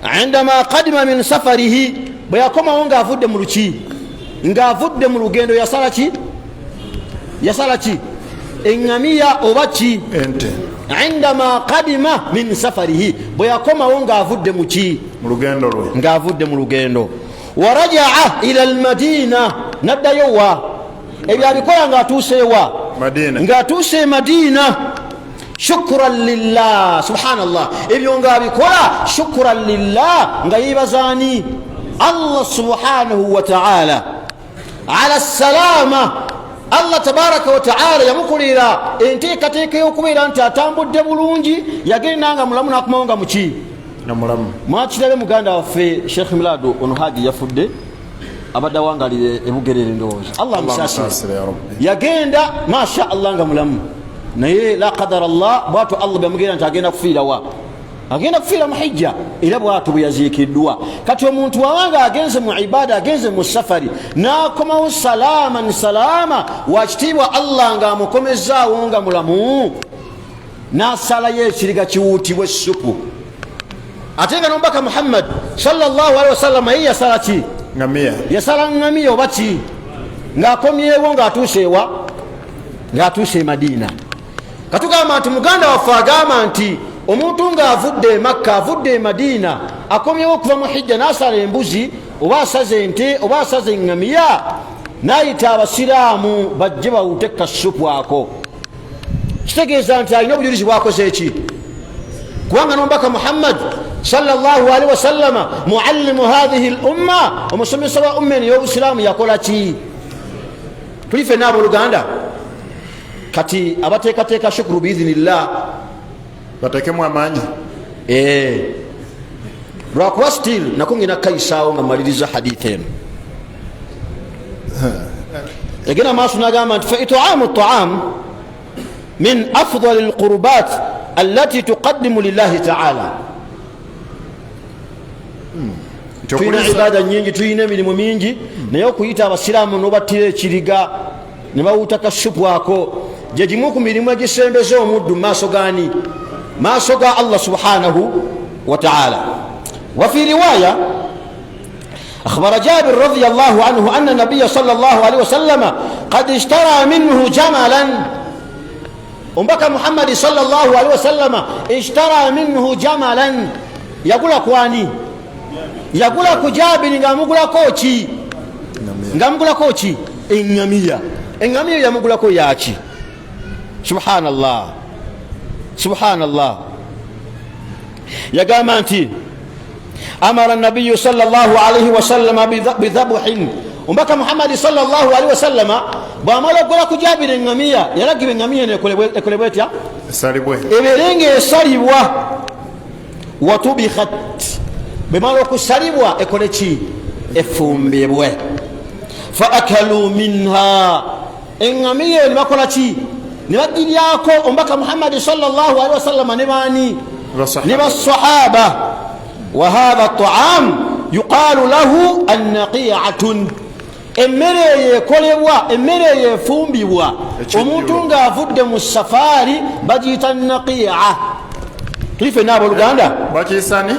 عندما قدم من سفره بيقوم nga avudde mu luki nga avudde mu lugendo yasala ki engamiya oba ki ente عندما قدم من سفره بيقوم nga avudde mu ki mu lugendo lwe nga avudde mu lugendo ورجع الى المدينه naddayo wa ebyo abikola nga atuusewa Madina nga atuuse Madina shukran lillah subhanallah ebyo nga abikola shukran lillah nga yibazani Allah subhanahu wa ta'ala ala salama Allah tabaraka wa ta'ala yamukulira enteekateeka y'okubeera nti atambudde bulungi yagenda nga mulamu nakumawo muki namulamu mwakirabe muganda waffe Sheikh Milado ono haji yafudde abadde awangalire ebugerere ndowooza Allah musasire yagenda masha Allah nga mulamu naye la qadara Allah bwatu Allah bamugenda nti agenda kufiira wa agenda kufiira mu hijja era bwatu bweyaziikiddwa kati omuntu wawanga agenze mu ibada agenze mu safari nakomawo salaman salama wakitiibwa Allah nga amukomezaawo nga mulamu nasalayo ekiriga kiwuutibwa essupu ate nga nomubaka Muhammad sallallahu alaihi wasallam ye yasala ki ngamia yasala ngamiya oba ki ng'akomyewo ng'atuuseewa ng'atuuse Madina katugamba nti muganda waffe agamba nti omuntu ng'avudde Makka avudde Madina akomyewo okuva mu hijja n'asala embuzi oba asaze ente oba asaze ngamiya n'ayita abasiraamu bajje bawute kasupu ako kitegeeza nti alina obujulizi bwakoze eki kubanga nomubaka Muhammad sallallahu alaihi wasallama muallimu hadhihi al-umma omusomesa wa umma y'obusiraamu yakola ki tulife n'abo Luganda kati abateekateeka shukuru biidhinillah batekemu amaanyi lwakuba still nako ngina kayisaawo nga maliriza hadithi eno egenda maaso n'agamba nti fa it'aamu at-ta'am min afdali al-qurbat allati tuqaddimu lillahi ta'ala tuyina ibada nyingi tuyina emirimu mingi naye okuyita abasiraamu n'obattira ekiriga ne bawuta kasupu ako gye gimu ku mirimu egisembeza omuddu maaso gani maaso ga Allah subhanahu wa ta'ala wa fi riwaya أخبر جابر رضي الله عنه أن النبي صلى الله عليه وسلم قد اشترى منه جملا وبكى محمد صلى الله عليه وسلم اشترى منه جملا يقول لك واني يقول لك جابر نغامغula kochi ngamugula kochi engamiya yamugula ko yaki subhanallah subhanallah yagamba nti amara an-nabiy sallallahu alayhi wa sallam bidhabhin umbaka Muhammad sallallahu alayhi wa sallam bwamala gola ku Jabir engamiya yalagibe engamiya nekolebwe etya salibwe eberenge esalibwa watubikhat bemala okusalibwa ekole ki efumbibwe fa akalu minha engamiya ne bakola ki ne bagiryako ombaka Muhammad sallallahu alaihi wasallam ne bani ne basahaba wa hadha at-ta'am yuqalu lahu an-naqi'atun emmere yekolebwa emmere yefumbibwa omuntu nga avudde mu safari bagiyita naqi'a tulife n'abo Luganda bakiyisani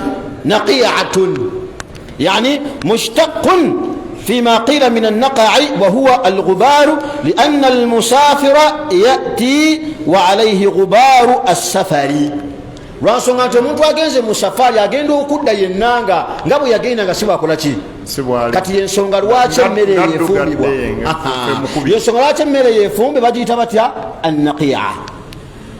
نقيعة يعني مشتق فيما قيل من النقع وهو الغبار لأن المسافر يأتي وعليه غبار السفر lwansonga nti omuntu agenze mu safari agenda okudda yennanga nga bwe yagenda nga sibakola ki kati yensonga lwaki emmere yefumbibwa yensonga lwaki emmere yefumbe bagiyita batya annaqi'a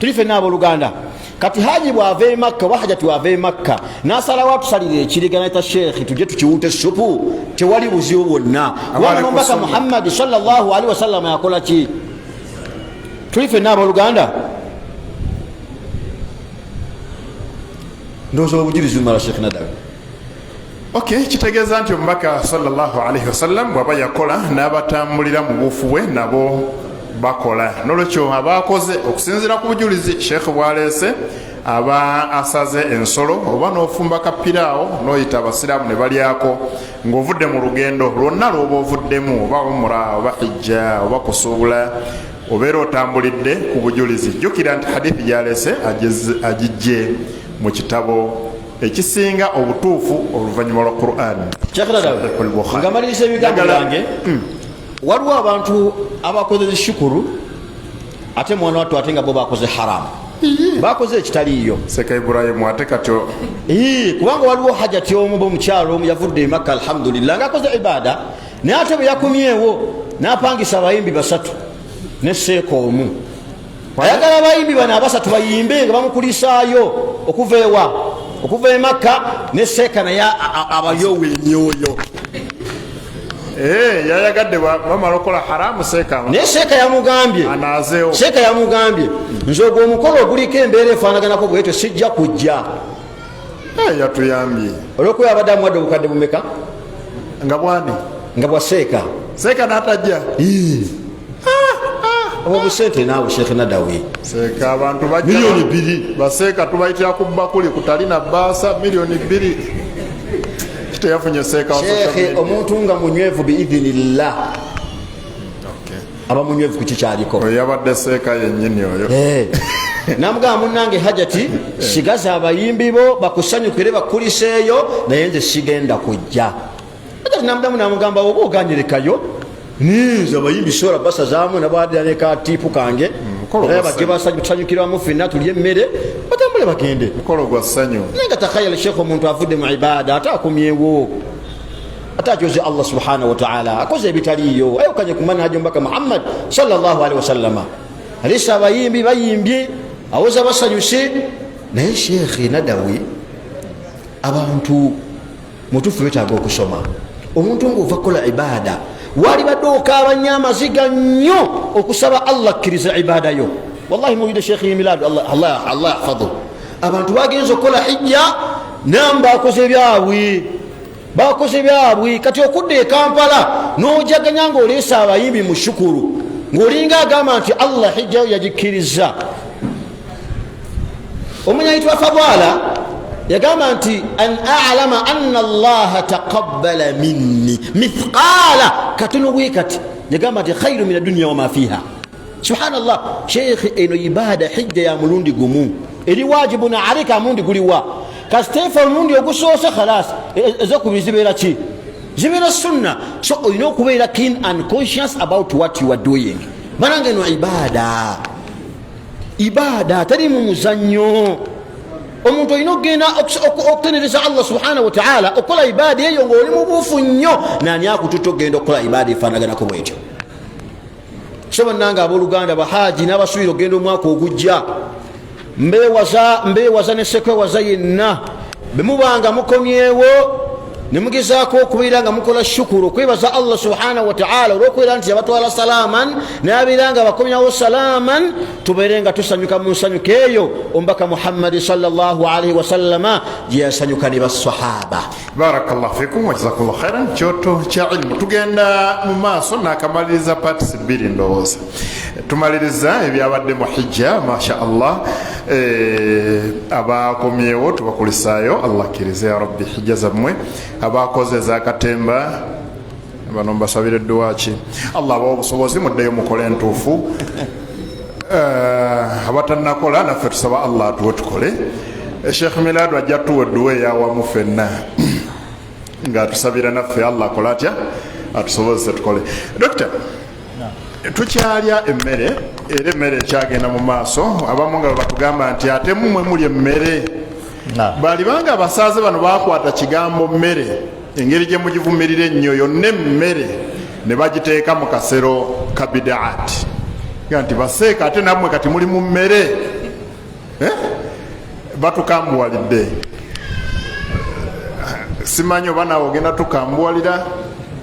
tulife n'abo Luganda kati haji bwave Makka wahajati wave Makka nasalawo atusalire ekiriga naita Sheikh tujje tukiwute supu tewali buzibu bwonna kubanga mbaka Muhammad sallallahu alaihi wasallam yakola ki tulife n'abo Luganda ndozo obujulizi mara Sheikh Nadawi okay kitegeeza nti omubaka sallallahu alaihi wasallam bwaba yakola n'abatambulira mu bufu bwe nabo bakola nolwekyo abakoze okusinzira ku bujulizi Sheikh bwaleese aba asaze ensolo oba n'ofumba kapiraawo n'oyita abasiraamu ne balyako ng'ovudde mu lugendo lwonna lw'oba ovuddemu oba umra oba hijja oba kusuubula obeera otambulidde ku bujulizi jjukira nti hadithi gyaleese agijje mu kitabo ekisinga obutuufu oluvannyuma lwa Qur'an. nga maliriza ebigambo byange waliwo abantu abakoze shukuru ate mwana wattu ate nga bo bakoze haramu bakoze ekitaliiyo. Seka Ibrahimu ate katyo kubanga waliwo hajati omu bomukyalo omu yavudde e Makka alhamdulillah ng'akoze ibada naye ate bwe yakumyewo n'apangisa abayimbi 3 ne seeka omu ayagala abayimbi bano abasatu bayimbe nga bamukulisaayo okuva e Makka ne seeka naye abayowa emyoyo. yayagadde bamala okola haramu seeka naye seeka yamugambye anaazeewo. seeka yamugambye nze ogwo omukolo oguliko embeera efaanaganako bwetyo sijja kujja. yatuyambye olwokuba abadde amuwadde obukadde bumeka nga bwani nga bwa seeka n'atajja obwo busente naawe Sheikh Nadawi seeka abantu bajja miliyoni 2 baseeka tubayitira ku bakuli kutalina baasa miliyoni 2 kiteyafunye seeka Sheikh omuntu nga munywevu biidhinillah aba munywevu kukikyaliko yabadde seeka yennyini oyo namugamba munnange hajati sigaza abayimbi bo bakusanyukire bakuliseeyo naye nze sigenda kujja. hajati namugamba oba oganyirekayo niza abayimbi sola basazaamu nabaadira nekatiipu kange bajje basanyukiramu fenna tulye emmere batambule bagende mukolo gwa ssanyu naye nga takhayala Sheikh omuntu avudde mu ibada ate akomyewo ate ajoze Allah subhanahu wa ta'ala akoze ebitaliiyo ayokanye ku manhaji mbaka Muhammad sallallahu alaihi wasallama alisa abayimbi bayimbye awoza basanyuse naye Sheikh Nadawi abantu mutufu betaaga okusoma omuntu ng'ova kukola ibada wali badde okaabanya amaziga nnyo okusaba Allah akkiriza ibada yo. Wallahi muwide Sheikh Milad Allah yahfadhu abantu bagenza okukola hijja namba bakoze byabwe kati okudde e Kampala n'ojaganya ng'oleesa abayimbi mu shukuru ng'olinga agamba nti Allah hijja yo yagikkiriza. Omunya ayitibwa Fadwala yagamba nti an a'lama anna Allah taqabbala minni mithqala katono bwe kati yagamba nti khairu min ad-dunya wa ma fiha. Subhanallah Sheikh eno ibada hijja ya mulundi gumu eri wajibu na alika mundi guliwa kastefa mundi ogusoose khalas ezo kubizibeera ki zibeera sunna so oyina okubeera keen and conscious about what you are doing. Banange no ibada tali mu muzannyo. Omuntu olina okugenda okutenereza Allah subhanahu wa ta'ala okola ibada eyo ng'oli mu buufu nnyo nani akututa okugenda okukola ibada efaanaganako bwetyo. So bannange abooluganda bahaji n'abasuubira okugenda omwaka ogujja mbeewaza ne sekwewaza yenna bwe mubanga mukomyewo ne mugezaako okubeera nga mukola shukuru okwebaza Allah subhanahu wa ta'ala olw'okubeera nti yabatwala salaaman n'abeera nga bakomyawo salaaman tubeere nga tusanyuka mu nsanyuka eyo omubaka Muhammadi sallallahu alaihi wasallama gye yasanyuka ne basahaba. Barakallahu fikum wa jazakallahu khairan. Kyoto kya ilmu tugenda mu maaso n'akamaliriza parts 2 ndowooza tumaliriza ebyabadde mu hijja masha Allah abakomyewo tubakulisaayo Allah akkirize ya rabbi hijja zammwe abakoze za katemba bano mbasabire dduwaaki Allah abawa obusobozi muddeyo mukole entuufu abatannakola naffe tusaba Allah atuwe tukole. Sheikh Milad ajja tuwa edduwa eyawamu ffenna nga tusabira naffe Allah akola atya atusobozese tukole. Dokita tukyalya emmere era emmere ekyagenda mu maaso abamu nga batugamba nti ate mumwe muli emmere balibanga abasaaze bano bakwata kigambo mmere engeri gye mugivumirira ennyo yonna emmere ne bagiteeka mu kasero ka bidaati ga nti baseeka ate nammwe kati muli mu mmere batukambuwalidde simanyi oba naawe ogenda tukambuwalira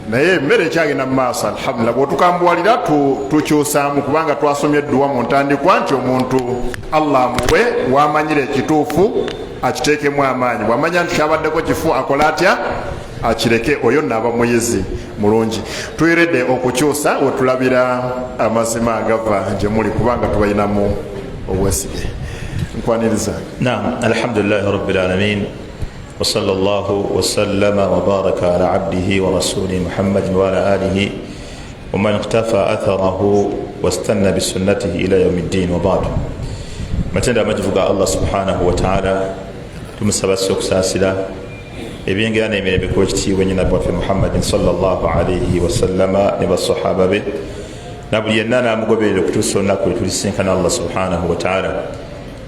naye emmere ekyagenda mu maaso alhamdulillah bw'otukambuwalira tukyusaamu kubanga twasomye edduwa mu ntandikwa nti omuntu Allah amuwe wamanyira ekituufu akiteekemu amaanyi bw'amanya nti kyabaddeko kifu akola atya akireke oyo naaba muyizi mulungi. Tuyiredde okukyusa wetulabira amazima agava gye muli kubanga tubayinamu obwesige. Nkwaniriza. Naam, alhamdulillahi rabbil alamin wa sallallahu wa sallama wa baraka ala abdihi wa rasuli Muhammadin wa ala alihi wa man iqtafa atharahu wastanna bisunnatihi ila yawmiddin wa ba'd. Matenda majivuga Allah subhanahu wa ta'ala tumusaba okusaasira ebyengera n'emirembe kuba ekitiibwa nnyina bwaffe Muhammadin sallallahu alayhi wasallama ne basahaba be na buli yenna n'amugoberera okutuusa olunaku lwe tulisinkana Allah subhanahu wa ta'ala.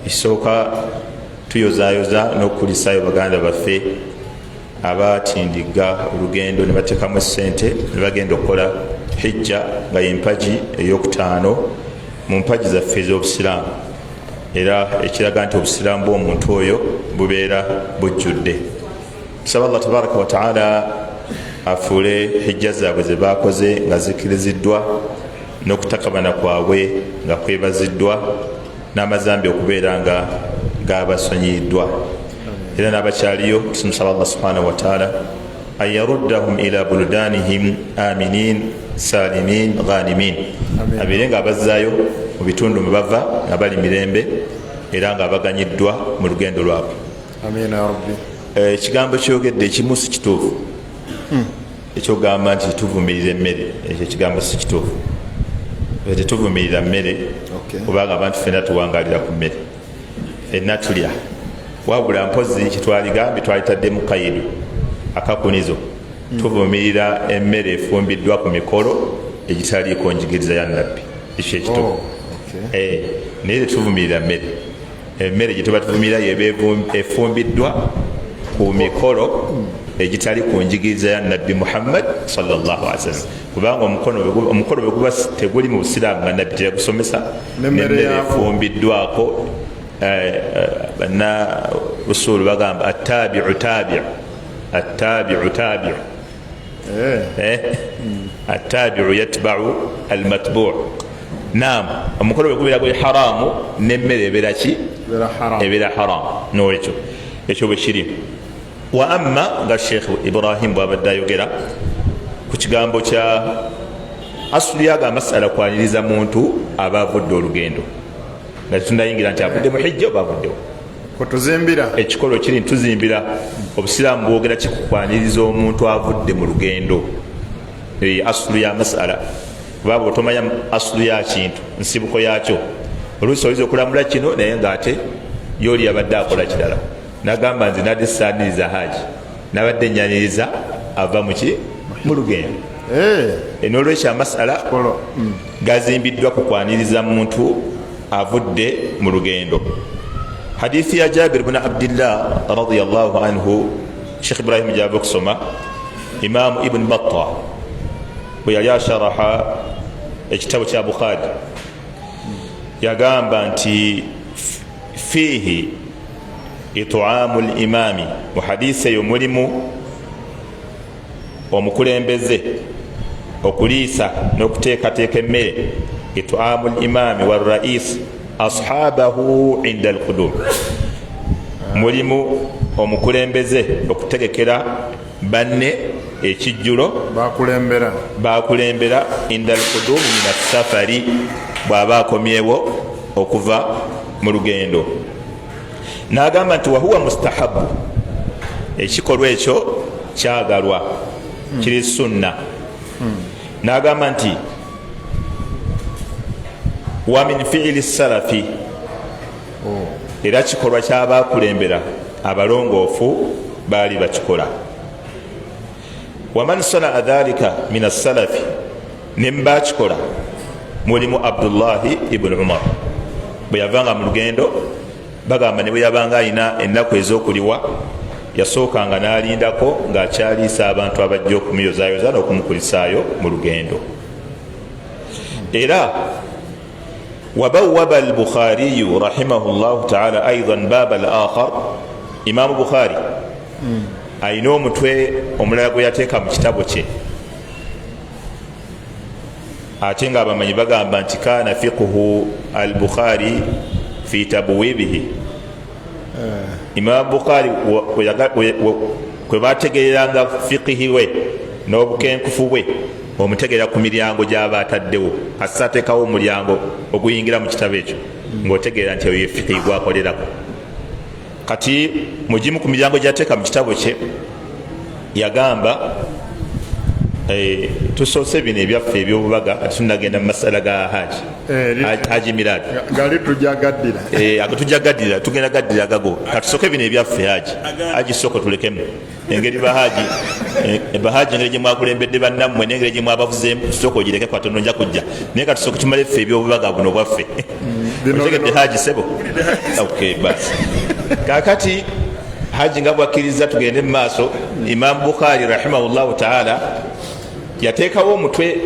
Ekisooka tuyozaayoza n'okukulisaayo baganda baffe abatindiga olugendo ne bateekamu essente ne bagenda okukola hijja nga y'empagi ey'okutaano mu mpagi zaffe ez'obusiraamu, era ekiraga nti obusiraamu bw'omuntu oyo bubeera bujjudde. Tusaba Allah tabaraka wa ta'ala afuule hijja zaabwe ze baakoze nga zikiriziddwa n'okutakabana kwabwe nga kwebaziddwa n'amazambi okubeera nga gabasonyiyiddwa. Era n'abakyaliyo tumusaba Allah subhanahu wa ta'ala an yaruddahum ila buldanihim aminin salimin ghanimin, abeere nga abazzaayo mu bitundu mwe bava nga bali mirembe era nga baganyiddwa mu lugendo lwabwe. Amiina ya rabbi. Ekigambo kyogedde ekimu si kituufu, ekyogamba nti tuvumirira emmere, ekyo ekigambo si kituufu. Tetuvumirira mmere kubanga abantu fenna tuwangalira ku mmere, fenna tulya, wabula mpozi kitwaligambye twalitadde mu kayidu akakunizo. Tuvumirira emmere efumbiddwa ku mikolo egitaliiko njigiriza ya nabbi, ekyo ekituufu. Naye tetuvumirira mmere, emmere gye tuba tuvumirira yeba efumbiddwa ku mikolo egitali ku njigiriza ya nabbi Muhammad sallallahu alaihi wasallam, kubanga omukolo bwe guba teguli mu busiraamu nga nabbi teyagusomesa n'emmere efumbiddwako. Banna usulu bagamba attabi'u tabi'u, attabi'u tabi'u, attabi'u yatba'u almatbu'. Naam, omukolo bwe gubeera gwe haramu n'emmere ebeera ki? Ebeera haramu. N'olwekyo ekyo bwe kiri. Wa amma nga Sheikh Ibrahim bw'abadde ayogera ku kigambo kya asuli aga masala kwaniriza muntu aba avudde olugendo, nga tetundayingira nti avudde mu hijja oba avuddewo. Kutuzimbira ekikolo kiri ntuzimbira obusiraamu bwogera kikukwaniriza omuntu avudde mu lugendo, asulu ya masala. Kubanga otomanya asulu ya kintu, nsibuko yakyo, oluusi oyinza okulamula kino naye ngaate yooli abadde akola kirala. Nagamba nze nadde saaniriza haji, nabadde nyaniriza ava muki mu lugendo. N'olwekyo amasala gazimbiddwa kukwaniriza muntu avudde mu lugendo. Hadithi ya Jabir bin Abdillah radiyallahu anhu, Sheikh Ibrahim gyava okusoma, Imam Ibn Battah bwe yali asharaha ekitabo kya Bukhari yagamba nti fihi it'aamu al-imami, mu hadithi eyo mulimu omukulembeze okuliisa n'okuteekateeka emmere, it'aamu al-imami war-rais ashabahu inda al-qudum, mulimu omukulembeze okutegekera banne ekijjulo bakulembera inda al-qudum min as-safari, bw'aba akomyewo okuva mu lugendo. N'agamba nti wahuwa mustahabu, ekikolwa ekyo kyagalwa, kiri sunna. N'agamba nti wa min fi'li salafi, era kikolwa ky'abaakulembera abalongoofu baali bakikola. Waman sanaa dhalika min as-salafi, ne mbakikola mulimu Abdullahi ibn Umar. Bwe yavanga mu lugendo bagamba ne bwe yabanga alina ennaku ez'okuliwa yasookanga n'alindako ng'akyaliisa abantu abajja okumuyozaayoza n'okumukulisaayo mu lugendo. Era wabawwaba al-Bukhariyu rahimahullahu ta'ala aidan baba al-akhar, Imaamu Bukhari alina omutwe omulala gwe yateeka mu kitabo kye, ate nga abamanyi bagamba nti kaana fiqhu al-Bukhari fi tabwibihi. Imaamu Bukhari kwe bategereranga fiqihi we n'obukenkufu bwe omutegeera ku miryango gy'aba ataddewo, assa ateekawo omulyango oguyingira mu kitabo ekyo ng'otegeera nti eyo ye fiqihi gwakolerako. Kati mugimu ku miryango gy'ateeka mu kitabo kye yagamba tusoose bino ebyaffe ebyobubaga tunagenda mu masala ga haji mirad gali tujagaddira tujagaddira tugenda gaddira gago katusooke bino ebyaffe haji soko tulekemu engeri bahaji engeri gye mwakulembedde bannammwe n'engeri gye mwabavuzeemu tusooka ogireke kwatono nja kujja naye katusooke tumale ffe ebyobubaga buno bwaffe otegedde haji sebo basi kakati haji nga bwakkiriza tugende mu maaso Imam Bukhari rahimahullahu taala yateekawo omutwe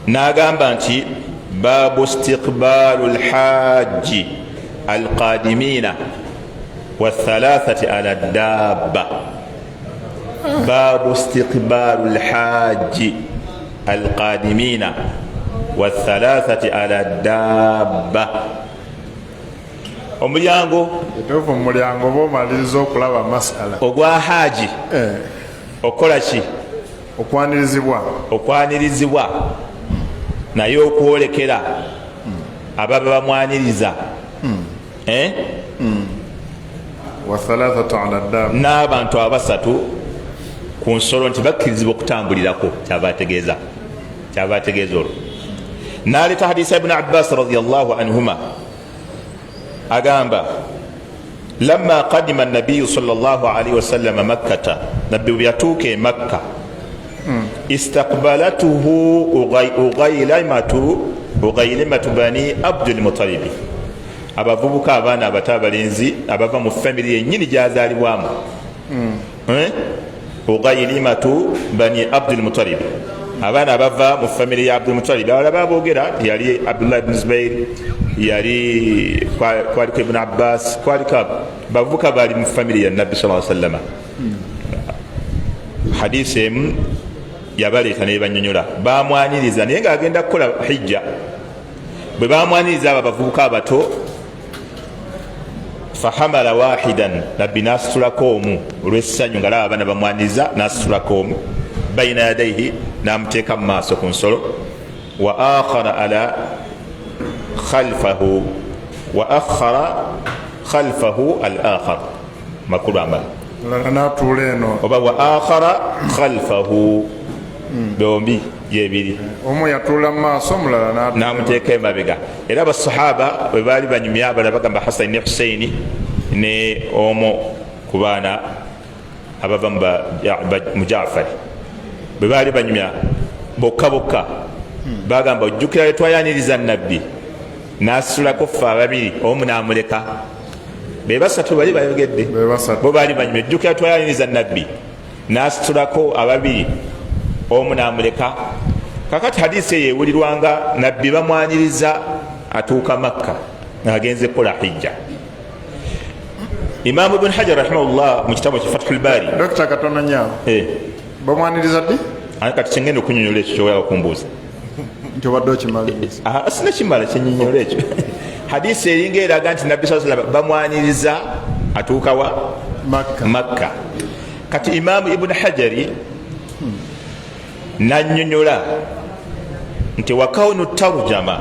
n'agamba nti baabu istiqbaalu lhaji alqadimina wathalathati ala dabba baabu istiqbaalu lhaji alqadimina wathalathati ala dabba omulyango etuufu mulyango bwomaliriza okulaba masala ogwa haji okola ki okwanirizibwa naye okwolekera ababa bamwaniriza n'abantu abasatu ku nsolo nti bakkirizibwa okutambulirako kyaba ategeeza olwo n'aleeta hadisa ibn Abbas radiyallahu anhuma agamba lamma qadima nabiyu sallallahu alaihi wasallam makkata nabbi bwe yatuuka e makka istaqbalatuhu ugailimatu bani abdul muttalib abavubuka abaana abato abalenzi abava mu famiri yennyini gyazaalibwamu ugailimatu bani abdul muttalib abaana abava mu famiri ya abdul muttalib abala baboogera yali abdullah ibn zubair yali kwaliko ibn Abbas kwaliko bavuka bali mu family ya nabbi sallallahu alaihi wasallam hadisi emu yabaleeta ne banyonyola bamwaniriza naye nga agenda kukola hijja bwe bamwaniriza abo bavubuka abato fahamala wahidan nabbi nasitulako omu olw'essanyu nga laba abaana bamwaniriza nasitulako omu bayina yadaihi namuteeka mu maaso ku nsolo wa akhara ala khalfahu wa akhara khalfahu al-akhar makulu amala oba wa akhara khalfahu bombi yebiri omu yatula maaso mulala namuteeka emabega era abasahaba bwe baali banyumya abala bagamba Hasan ne Husaini ne omo ku baana abava mu Jaafari bwe baali banyumya bokka bokka bagamba ojjukira lwe twayaniriza nabbi nasulako ffe ababiri omu namuleka be basatu bali bayogedde bo baali banyumya ojjukira twayaniriza nabbi nasitulako ababiri omu namuleka kakati hadisi eyo ewulirwanga nabbi bamwaniriza atuuka makka agenze kukola hijja Imam Ibn Hajar rahimahullah mu kitabu kya Fathul Bari Dr. Katonda Nyawo bamwaniriza ddi kati kyengenda okunyonyola ekyo kyoyala okumbuuza nti obadde okimaliriza sina kimala kyenyinyonyola ekyo hadisi eringa eraga nti nabbi saa sallam bamwaniriza atuuka wa makka kati Imam Ibn Hajari nanyonyola nti wa kaunu tarjama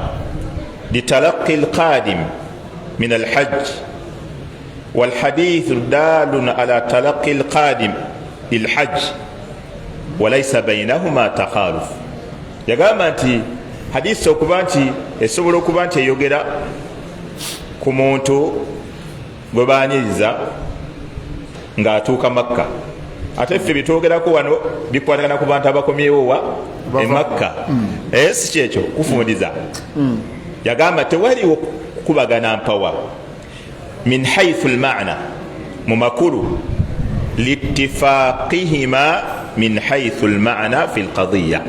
litalaqi alqadim min alhajj والحديث دال على تلقي القادم للحج وليس بينهما تخالف yagamba nti hadisi okuba nti esobola okuba nti eyogera ku muntu gwe baaniriza ng'atuuka makka ate ffe bitwogerako wano bikwatagana ku bantu abakomyewo wa e makka si kyekyo kufundiza yagamba tewaliwo kubagana mpawa min haythu almaana mu makulu liittifaqihima min haythu almaana fi alqadiyya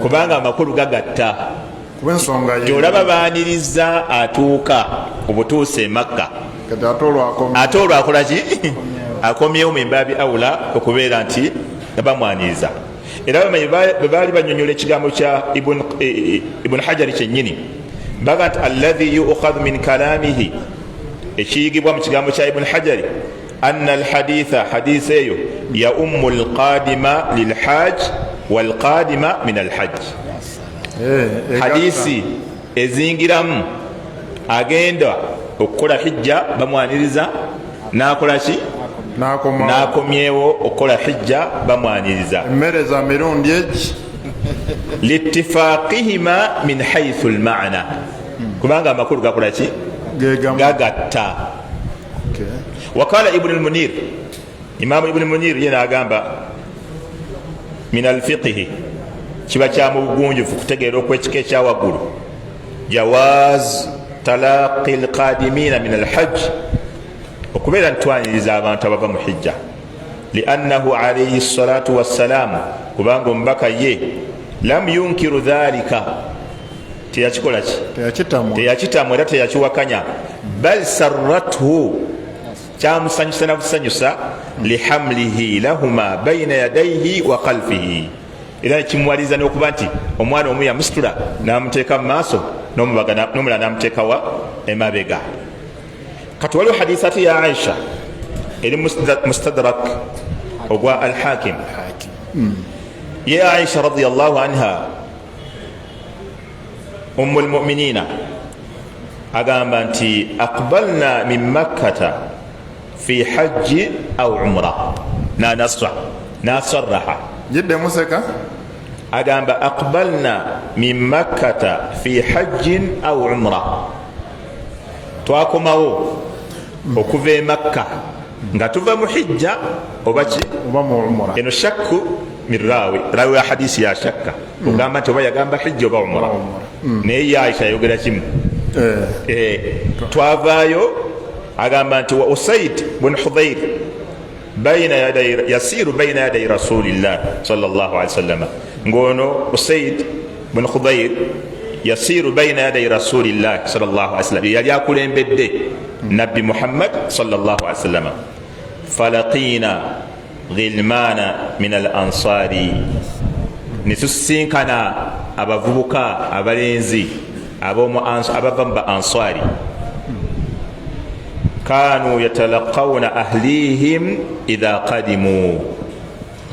kubanga amakulu gagatta gyolaba baaniriza atuuka obutuuse makka ate olwo akola ki akomyewo mimbabi awula okubeera nti bamwaniriza era bamanyi bwe baali banyonyola ekigambo kya ibn hajari kyennyini baga nti alladhi yukhadhu min kalamihi ekiyigibwa mu kigambo kya ibn hajari anna alhaditha hadisi eyo ya ummu alqadima lilhaj walqadima min alhajj hadisi ezingiramu agenda okukola hijja bamwaniriza nakola ki n'akomyewo okukola hijja bamwaniriza emmere za mirundi egi litifaqihima min haythu almaana kubanga amakulu gakola ki gagatta. Wakala ibn al-Munir, Imam ibn al-Munir yena agamba min alfiqihi kiba kya mu bugunjufu kutegeera okwekika ekyawaggulu jawaz talaqi alqadimina min alhajj okubeera ntwaniriza abantu abava mu hijja liannahu alayhi salatu wassalam kubanga omubaka ye lam yunkiru dhalika teyakikola ki teyakitamwa era teyakiwakanya bal sarrathu kyamusanyusa nabusanyusa lihamlihi lahuma baina yadayhi wa khalfihi era kimuwaliza n'okuba nti omwana omu yamusitula n'amuteeka mu maaso n'omulala n'amuteekawa emabega. kati waliwo hadisati ya Aisha eri mustadrak ogwa al-Hakim ye Aisha radiyallahu anha ummul mu'minina agamba nti aqbalna min makkata fi hajji aw umra nasarraha jidde museka agamba aqbalna min makkata fi hajjin aw umra twakomawo okuva e Makka nga tuva mu hijja oba ki oba mu umra. eno shakku min rawi ya hadisi ya shakka ogamba nti oba yagamba hijja oba umra naye Aisha yayogera kimu twavaayo agamba nti wa Usaid bin Hudayr yasiru bayna yaday rasulillah sallallahu alaihi wasallam ngono Usaid bin Hudayr yasiru bayna yaday rasulillah sallallahu alaihi wasallam yali akulembedde nabbi Muhammad sallallahu alaihi wasallam falaqina ghilmana min al-ansari nitusinkana abavubuka abalenzi abava mu ansari kanu yatalaqawna ahlihim idha qadimu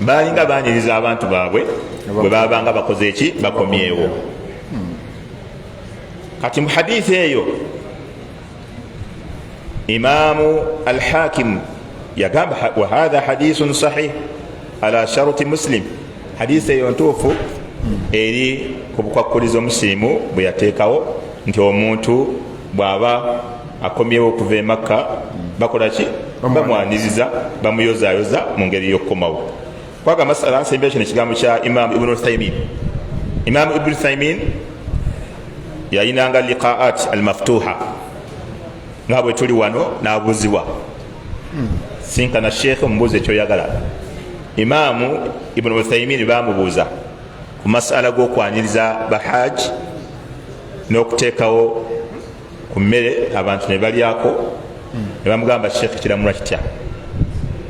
balinga baniriza abantu baabwe bwe babanga bakoze eki bakomyewo. kati mu hadithi eyo imamu al-Hakim yagamba wa hadha hadithun sahih ala sharuti Muslim, hadithi eyo ntuufu eri ku bukwakkulizo Muslimu bwe yateekawo nti omuntu bw'aba akomyewo okuva e Makka bakola ki bamwaniriza bamuyozayoza mu ngeri y'okukomawo. kwaga masala nsembera kino ekigambo kya Imam Ibn Uthaymin. Imam Ibn Uthaymin yayinanga liqaat al-maftuha nga bwe tuli wano n'abuuzibwa sinkana sheekh omubuuza ekyoyagala. Imamu Ibn Uthaymin bamubuuza ku masala g'okwaniriza bahaaji n'okuteekawo ku mmere abantu ne balyako ne bamugamba sheekh kiramulwa kitya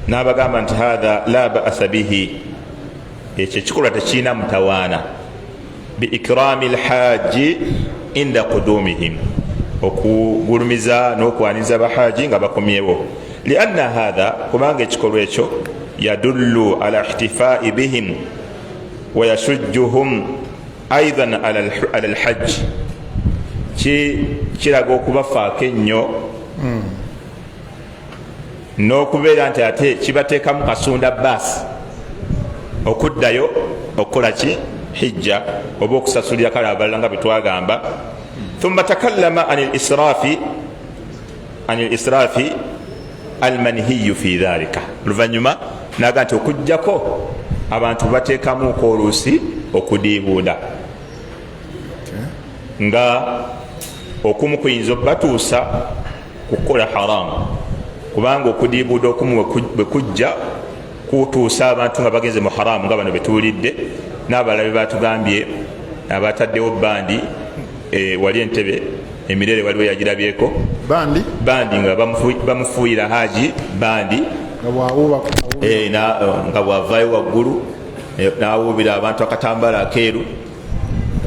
n'abagamba nti hadha la ba'asa bihi, ekyo ekikolwa tekiina mutawaana bi ikrami alhaaji inda qudumihim, okugulumiza n'okwaniriza bahaaji nga bakomyewo. lianna hadha kubanga ekikolwa ekyo yadullu ala ihtifai bihim wa yashujjuhum aidan ala alhajj, kiraga okubafaako ennyo n'okubeera nti ate kibateekamu kasunda baasi okuddayo okukola ki hijja oba okusasulira kale abalala nga bwe twagamba. thumma takallama an al-israfi almanhiyu fi dhalika, oluvannyuma naga nti okujjako abantu bateekamuko oluusi okudiibuuda nga okumu kuyinza batuusa kukola haramu, kubanga okudiibuuda okumu bwe kujja kutuusa abantu nga bagenze mu haramu nga bano betuwulidde n'abalabe batugambye abataddewo bandi wali entebe emirere waliwo yagirabyeko bandi nga bamufuuyira haji bandi nga bwavaayo waggulu n'awuubira abantu akatambala akeeru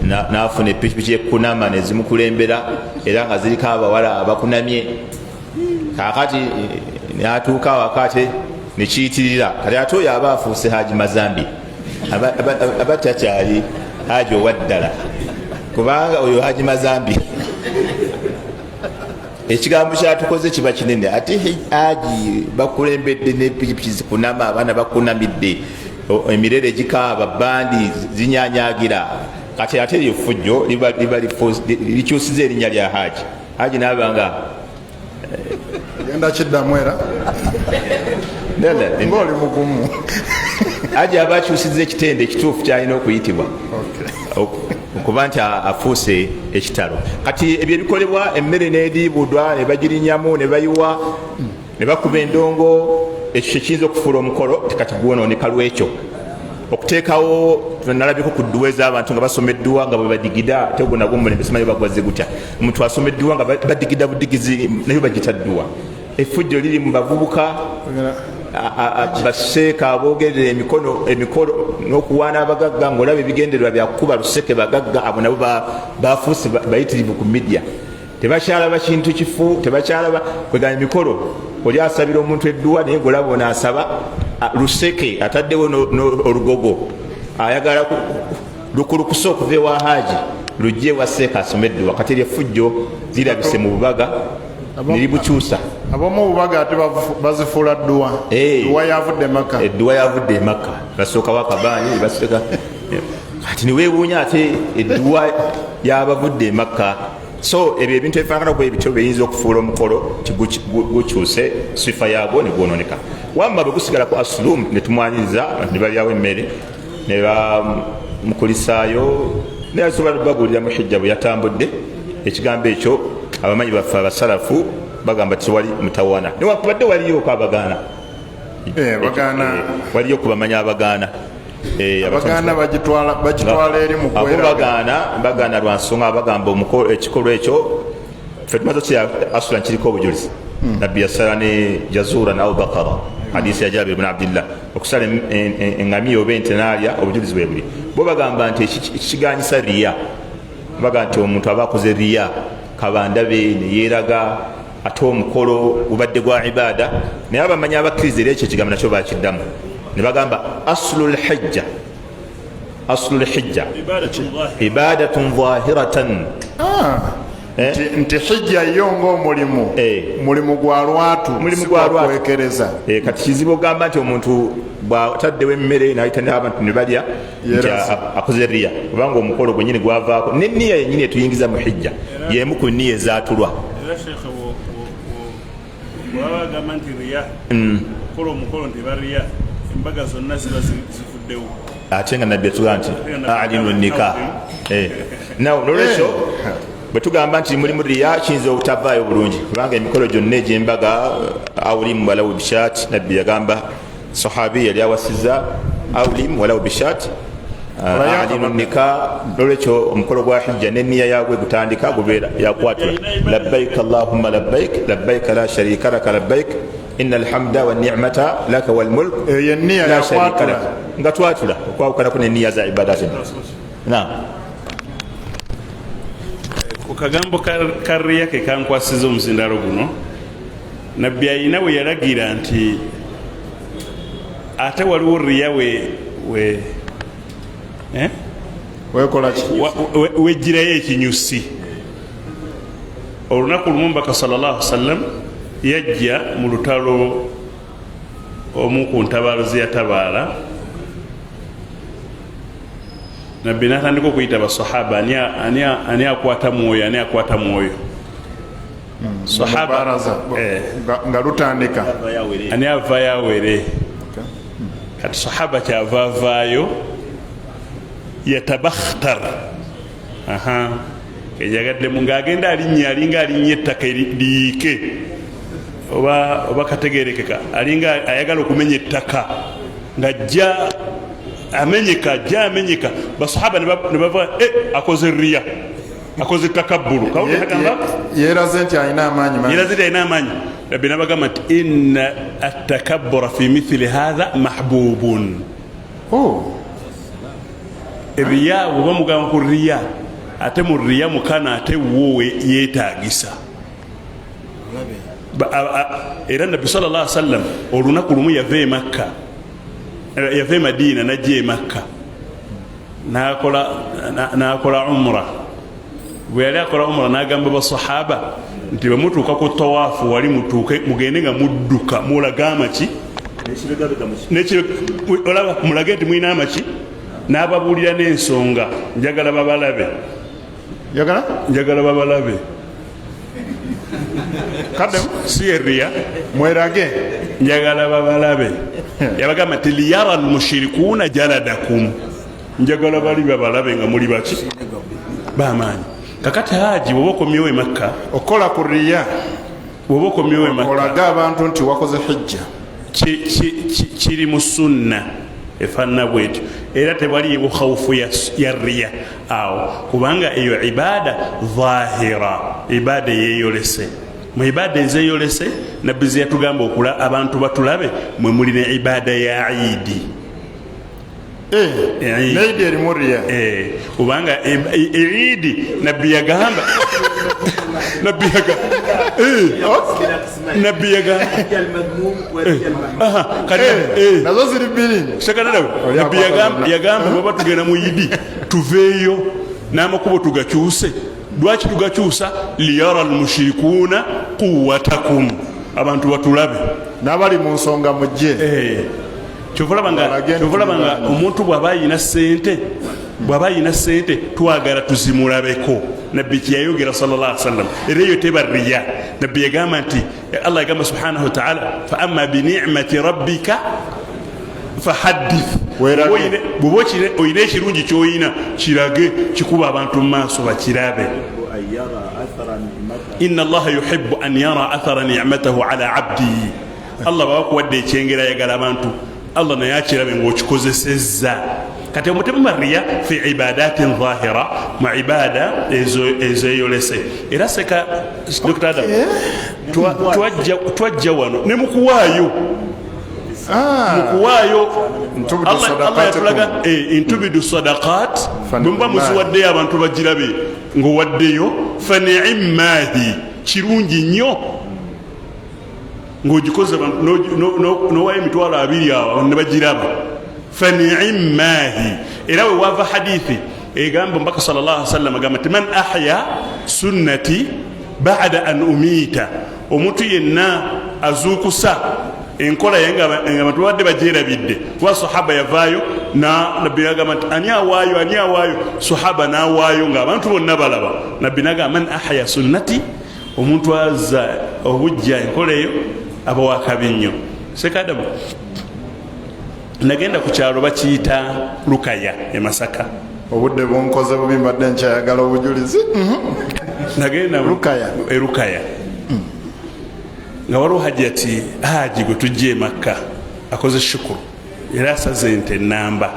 n'afuna epikipiki ekunama nezimukulembera era nga ziriko abawala abakunamye. kakati n'atuuka wakate nekiyitirira kati ate oyo aba afuuse haji mazambi aba takyali haji owaddala, kubanga oyo haji mazambi ekigambo kyatukoze kiba kinene ate haji bakulembedde nepikipiki zikunama abaana bakunamidde emirere gikaaba bandi zinyanyagira kati ate lyefujjo likyusiza erinnya lya haji nabanga genda kiddamu era ng'oli mugumu haji aba akyusiza ekitende ekituufu kyalina okuyitibwa okuba nti afuuse ekitalo kati ebyo ebikolebwa emmere n'eriibudwa ne bagirinyamu ne bayiwa ne bakuba endongo ekyo kyekiyinza okufuula omukolo tekati gwonooneka lwekyo okuteekawo nalabyeko ku dduwa ez'abantu nga basoma edduwa nga bwe badigida ate gwo nagwo mulembe simanyi bagwaze gutya omuntu asoma edduwa nga badigida budigizi nayo bagita dduwa effujjo liri mu bavubuka baseeka aboogerera emikolo n'okuwaana abagagga ng'olaba ebigendererwa byakuba luseke bagagga abo nabo bafuuse bayitirivu ku midia tebakyalaba kintu kifu tebakyalaba kwegana emikolo oli asabira omuntu edduwa naye golaba onaasaba luseke ataddewo olugogo ayagala lukulukusa okuva ewa haji lujje ewa seeka asoma edduwa kati lyeffujjo zirabise mu bubaga neribukyusa abamu bubaga ate bazifuula dduwa dduwa yavudde maka edduwa yavudde emaka basookawo akabanyi baseka kati niweewuunya ate edduwa yabavudde emaka so ebyo ebintu ebifaanana ku ebityo biyinza okufuula omukolo gukyuse sifa yaagwo ne gwononeka wamma bwe gusigala ku asulum ne tumwanyiriza ne balyawo emmere ne bamukulisaayo naye asobola babuulira mu hijja bwe yatambudde ekigambo ekyo abamanyi baffe abasalafu bagamba tiwali mutawana newankubadde waliyo ko abagaana waliyo kubamanya abagaana abagaana bagitwala eri mu kwera bagaana lwa nsonga bagamba ekikolwa ekyo ffe tumaze kya asula nkiriko obujulizi nabbi yasala ne jazura ne abubakara hadisi ya Jabir ibn Abdillah okusala engamiya oba ente naalya obujulizi bwe buli bo bagamba nti ekiganyisa riya baga nti omuntu aba akoze riya kabandabe ne yeeraga ate omukolo gubadde gwa ibaada naye abamanyi abakkiriza era ekyo ekigambo nakyo bakiddamu ne bagamba aslul hijja ibadatun zahiratan nti hijja yo ng'omulimu mulimu gwa lwatu sikwakuwekereza kati kizibu ogamba nti omuntu bwataddewo emmere nayita n'abantu ne balya nti akoze riya kubanga omukolo gwenyini gwavaako n'enniya yennyini etuyingiza mu hijja yemu ku nniya ezatulwa bwabagamba nti riya kola omukolo nti bariya embaga zonna ziba zivuddewo ate nga nabbi yatugaa nti alinu nika nolwekyo bwe tugamba nti mulimu riya kiyinza obutavaayo bulungi kubanga emikolo gyonna egy'embaga awulimu walawu bishat nabbi yagamba sahabi yali awasiza awulimu walawu bishat alinu nika nolwekyo omukolo gwa hijja n'enniya yaagwe gutandika gubeera yakwatula labbaik allahumma labbaik labbaik la sharika laka labbaik inna alhamda wa ni'mata laka wal mulk yenniya la sharika laka yakwatula nga twatula okwawukana ku n'enniya za ibadati ku kagambo ka riya ke kankwasiza omuzindalo guno nabbi ayina we yalagira nti ate waliwo riya wejjirayo ekinyusi olunaku lumu mbaka sallallahu wasallam yajja mu lutalo omu ku ntabaalo zeyatabaala nabbi natandika okuyita basahaba ani akwata mwoyo sahaba nga lutandika ani avaayo awere kati sahaba kyava avaayo yatabakhtar ejagaddemu ng'agenda alinnya ettaka liyiike oba kategerekeka alinga ayagala okumenya ettaka ng'ajja amenyeka basahaba ne bava akoze riya akoze takabbulu yeeraze nti alina amaanyi nabbi nabagamba nti inna attakabbura fi mithili hatha mahbubun riya bwoba mugamba ku riya ate mu riya mukana ate wowe yeetaagisa era nabbi sallallahu alaihi wasallam olunaku lumu yava e Madiina najja e Makka n'akola umra bwe yali akola umra n'agamba basahaba nti bwemutuuka ku tawaafu wali mutuuke mugende nga mudduka mulaga amaki olaba mulage nti mulina amaki n'ababuulira n'ensonga njagala babalabe kaddemu si eriya mwerage njagala babalabe yabagamba nti liyara almushirikuuna jaladakum njagala bali babalabe nga muli baki bamaanyi kakati haji bwoba okomyewo e Makka okola ku riya bwoba okomyewo e Makka olaga abantu nti wakoze hijja kiri mu sunna efaanana bwetyo era tewaliwo khawufu ya riya awo kubanga eyo ibada dhahira ibada eyeyolese mu ibada ezeyolese nabbi ze yatugamba okula abantu batulabe mwe muli ne ibada ya idi neidi erimu riya kubanga idi nabbi yagamba nazo ziri bbiri nabbi yagamba bwaba tugenda mu idi tuveeyo n'amakubo tugakyuse. Lwaki tugakyusa? liyara almushirikuuna quwwatakum, abantu batulabe n'abali mu nsonga mujje. Kyovalaba nga omuntu bw'aba ayina ssente twagala tuzimulabeko. Nabbi kyeyayogera sallallahu alaihi wasallam era eyo teba riya. Nabbi yagamba nti Allah yagamba subhanahu wa ta'ala fa amma bi ni'mati rabbika fahaddith. Bw'oba oyina ekirungi ky'oyina kirage kikuba abantu mu maaso bakirabe. Inna Allaha yuhibbu an yara athara ni'matahu ala abdihi. Allah bawakuwadde ekyengera ayagala abantu Allah naye akirabe ng'okikozesezza. Kati omutemu riya fi ibadatin dhahira, mu ibada ezeyolese. Era seka Dr. Adam twajja wano ne mukuwaayo Allah yatulaga intubidu sadaqat bumba muziwaddeyo abantu bagirabe ng'owaddeyo fa ni'immahi kirungi nnyo ng'ogikoze n'owayo emitwalo 2 awo ne bagiraba fa ni'immahi. Era we wava hadithi egamba mbaka sallallahu alaihi wasallam agamba nti man ahya sunnati ba'da an umita, omuntu yenna azuukusa enkola yenga abantu badde bajerabidde wa sahaba yavaayo nabbi yagamba nti ani awaayo sahaba n'awaayo ng'abantu bonna balaba. Nabbi nagamba man ahya sunnati, omuntu azza obujja enkola eyo aba wakabi nnyo. Sekadamu nagenda ku kyalo bakiyita Lukaya e Masaka. Obudde bunkoze bubi mbadde nkyayagala obujulizi. Nagenda Lukaya nga waliwo hajati haji gwe tujja e Makka akoze shukuru era asaze ente namba.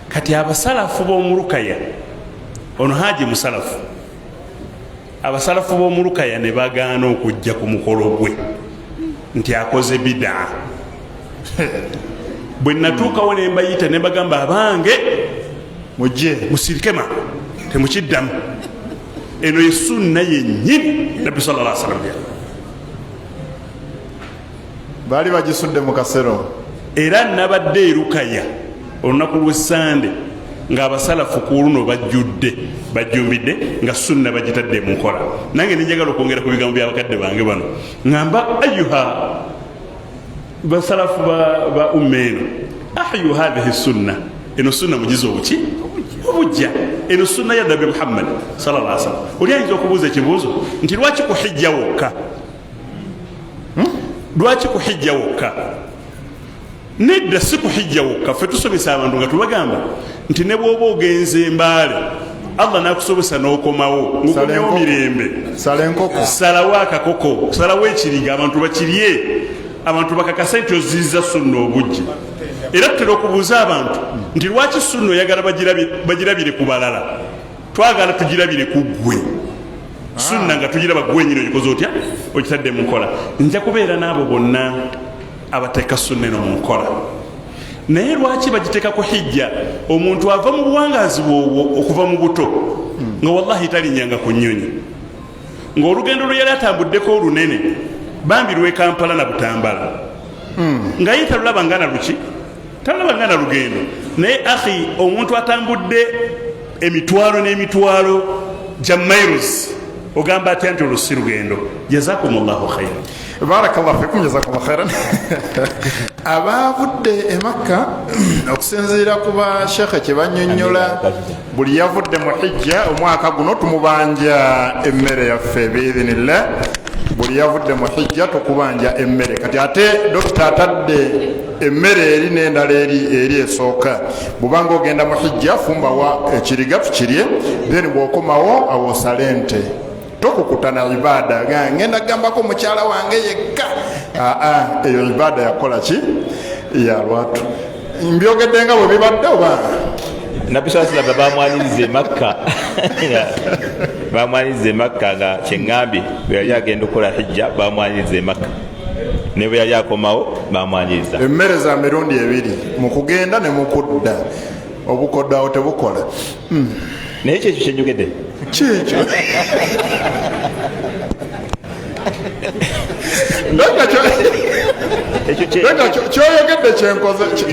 Kati abasalafu b'omu Lukaya, ono haji musalafu, abasalafu b'omu Lukaya ne bagaana okujja ku mukolo gwe nti akoze bidaa. Bwe natuukawo ne mbayita ne bagamba abange mujje musirikema temukiddamu. Eno ye sunna yennyini Nabbi sallallahu alaihi wasallam baali bagisudde mu kasero. Era nabadde e Lukaya olunaku lw'Essande ng'abasalafu ku luno bajjumbidde nga sunna bagitadde mu nkola. Nange nenjagala okwongera ku bigambo by'abakadde bange bano ngamba ayuha basalafu ba ummeeno ahyu hadhihi sunna, eno sunna mugize obuki obujja, eno sunna ya Nabi Muhammad sallallahu alaihi wasallam. Oli ayinza okubuuza ekibuuzo nti lwaki kuhijja wokka? Lwaki kuhijja wokka? Nedda si kuhijja wokka. Ffe tusomesa abantu nga tubagamba nti ne bw'oba ogenze Mbaale Allah n'akusobesa n'okomawo ng'okomyewo mirembe, salawo akakoko, salawo ekiriga abantu bakirye, abantu bakakasa nti ozizza sunna obujji. Era tutera okubuuza abantu nti lwaki sunna oyagala bagirabire ku balala, twagala tugirabire ku ggwe. Sunna nga tugiraba ggwe nyine ogikoze otya, okitadde mu nkola. Nja kubeera n'abo bonna abateeka sunna eno mu nkola. Naye lwaki bagiteeka ku hijja? Omuntu ava mu buwangazi bwobwo okuva mu buto nga wallahi talinnyanga ku nnyonyi, ng'olugendo lwe yali atambuddeko olunene bambi lw'e Kampala na Butambala nga ye talulaba nga na luki, talulaba nga na lugendo. Naye omuntu atambudde emitwalo n'emitwalo gya miles ogamba atya nti olusi lugendo. Jazakumullahu khairan. Barakallahu fikum, jazakumullahu khairan. Abavudde e Makka okusinziira ku ba Sheikh kye bannyonnyola, buli yavudde mu hijja omwaka guno tumubanja emmere yaffe biidhinillah. Buli yavudde mu hijja tukubanja emmere. Kati ate dokita atadde emmere eri n'endala eri esooka. Bw'obanga ogenda mu hijja fumbawa ekiriga tukirye, then bw'okomawo awo osale ente. Tokukutana ibada ngenda gambako mukyala wange yekka. Eyo ibada yakola ki ya lwatu. Mbyogedde nga bwe bibadde oba Nabbi sallallahu alaihi wasallam bamwaniriza e Makka. Bamwaniriza e Makka nga kyeŋŋambye bwe yali agenda okukola hijja bamwaniriza e Makka, ne bwe yali akomawo bamwaniriza. emmere za mirundi ebiri, mu kugenda ne mu kudda. Obukoddawo tebukola. Naye kyekyo kyenjogedde Kyekyo kyoyogedde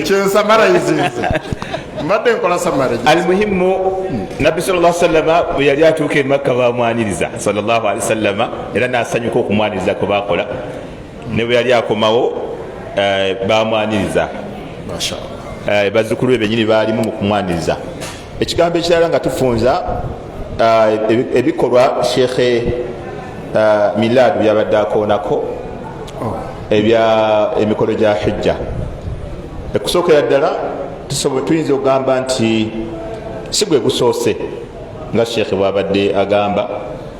kyensamarayizinze mbadde nkola samarayi. Almuhimu, Nabbi sallallahu alaihi wasallam bwe yali atuuka e Makka bamwaniriza sallallahu alaihi wasallam, era n'asanyuka okumwaniriza kwe bakola. Ne bwe yali akomawo bamwaniriza. Mashallah. Bazzukulu be bennyini baalimu mu kumwaniriza. Ekigambo ekirala nga tufunza ebikolwa Sheikh Milad byabadde akoonako emikolo gya hijja. Okusookera ddala tuyinza okugamba nti si gwe gusoose nga Sheikh bwabadde agamba,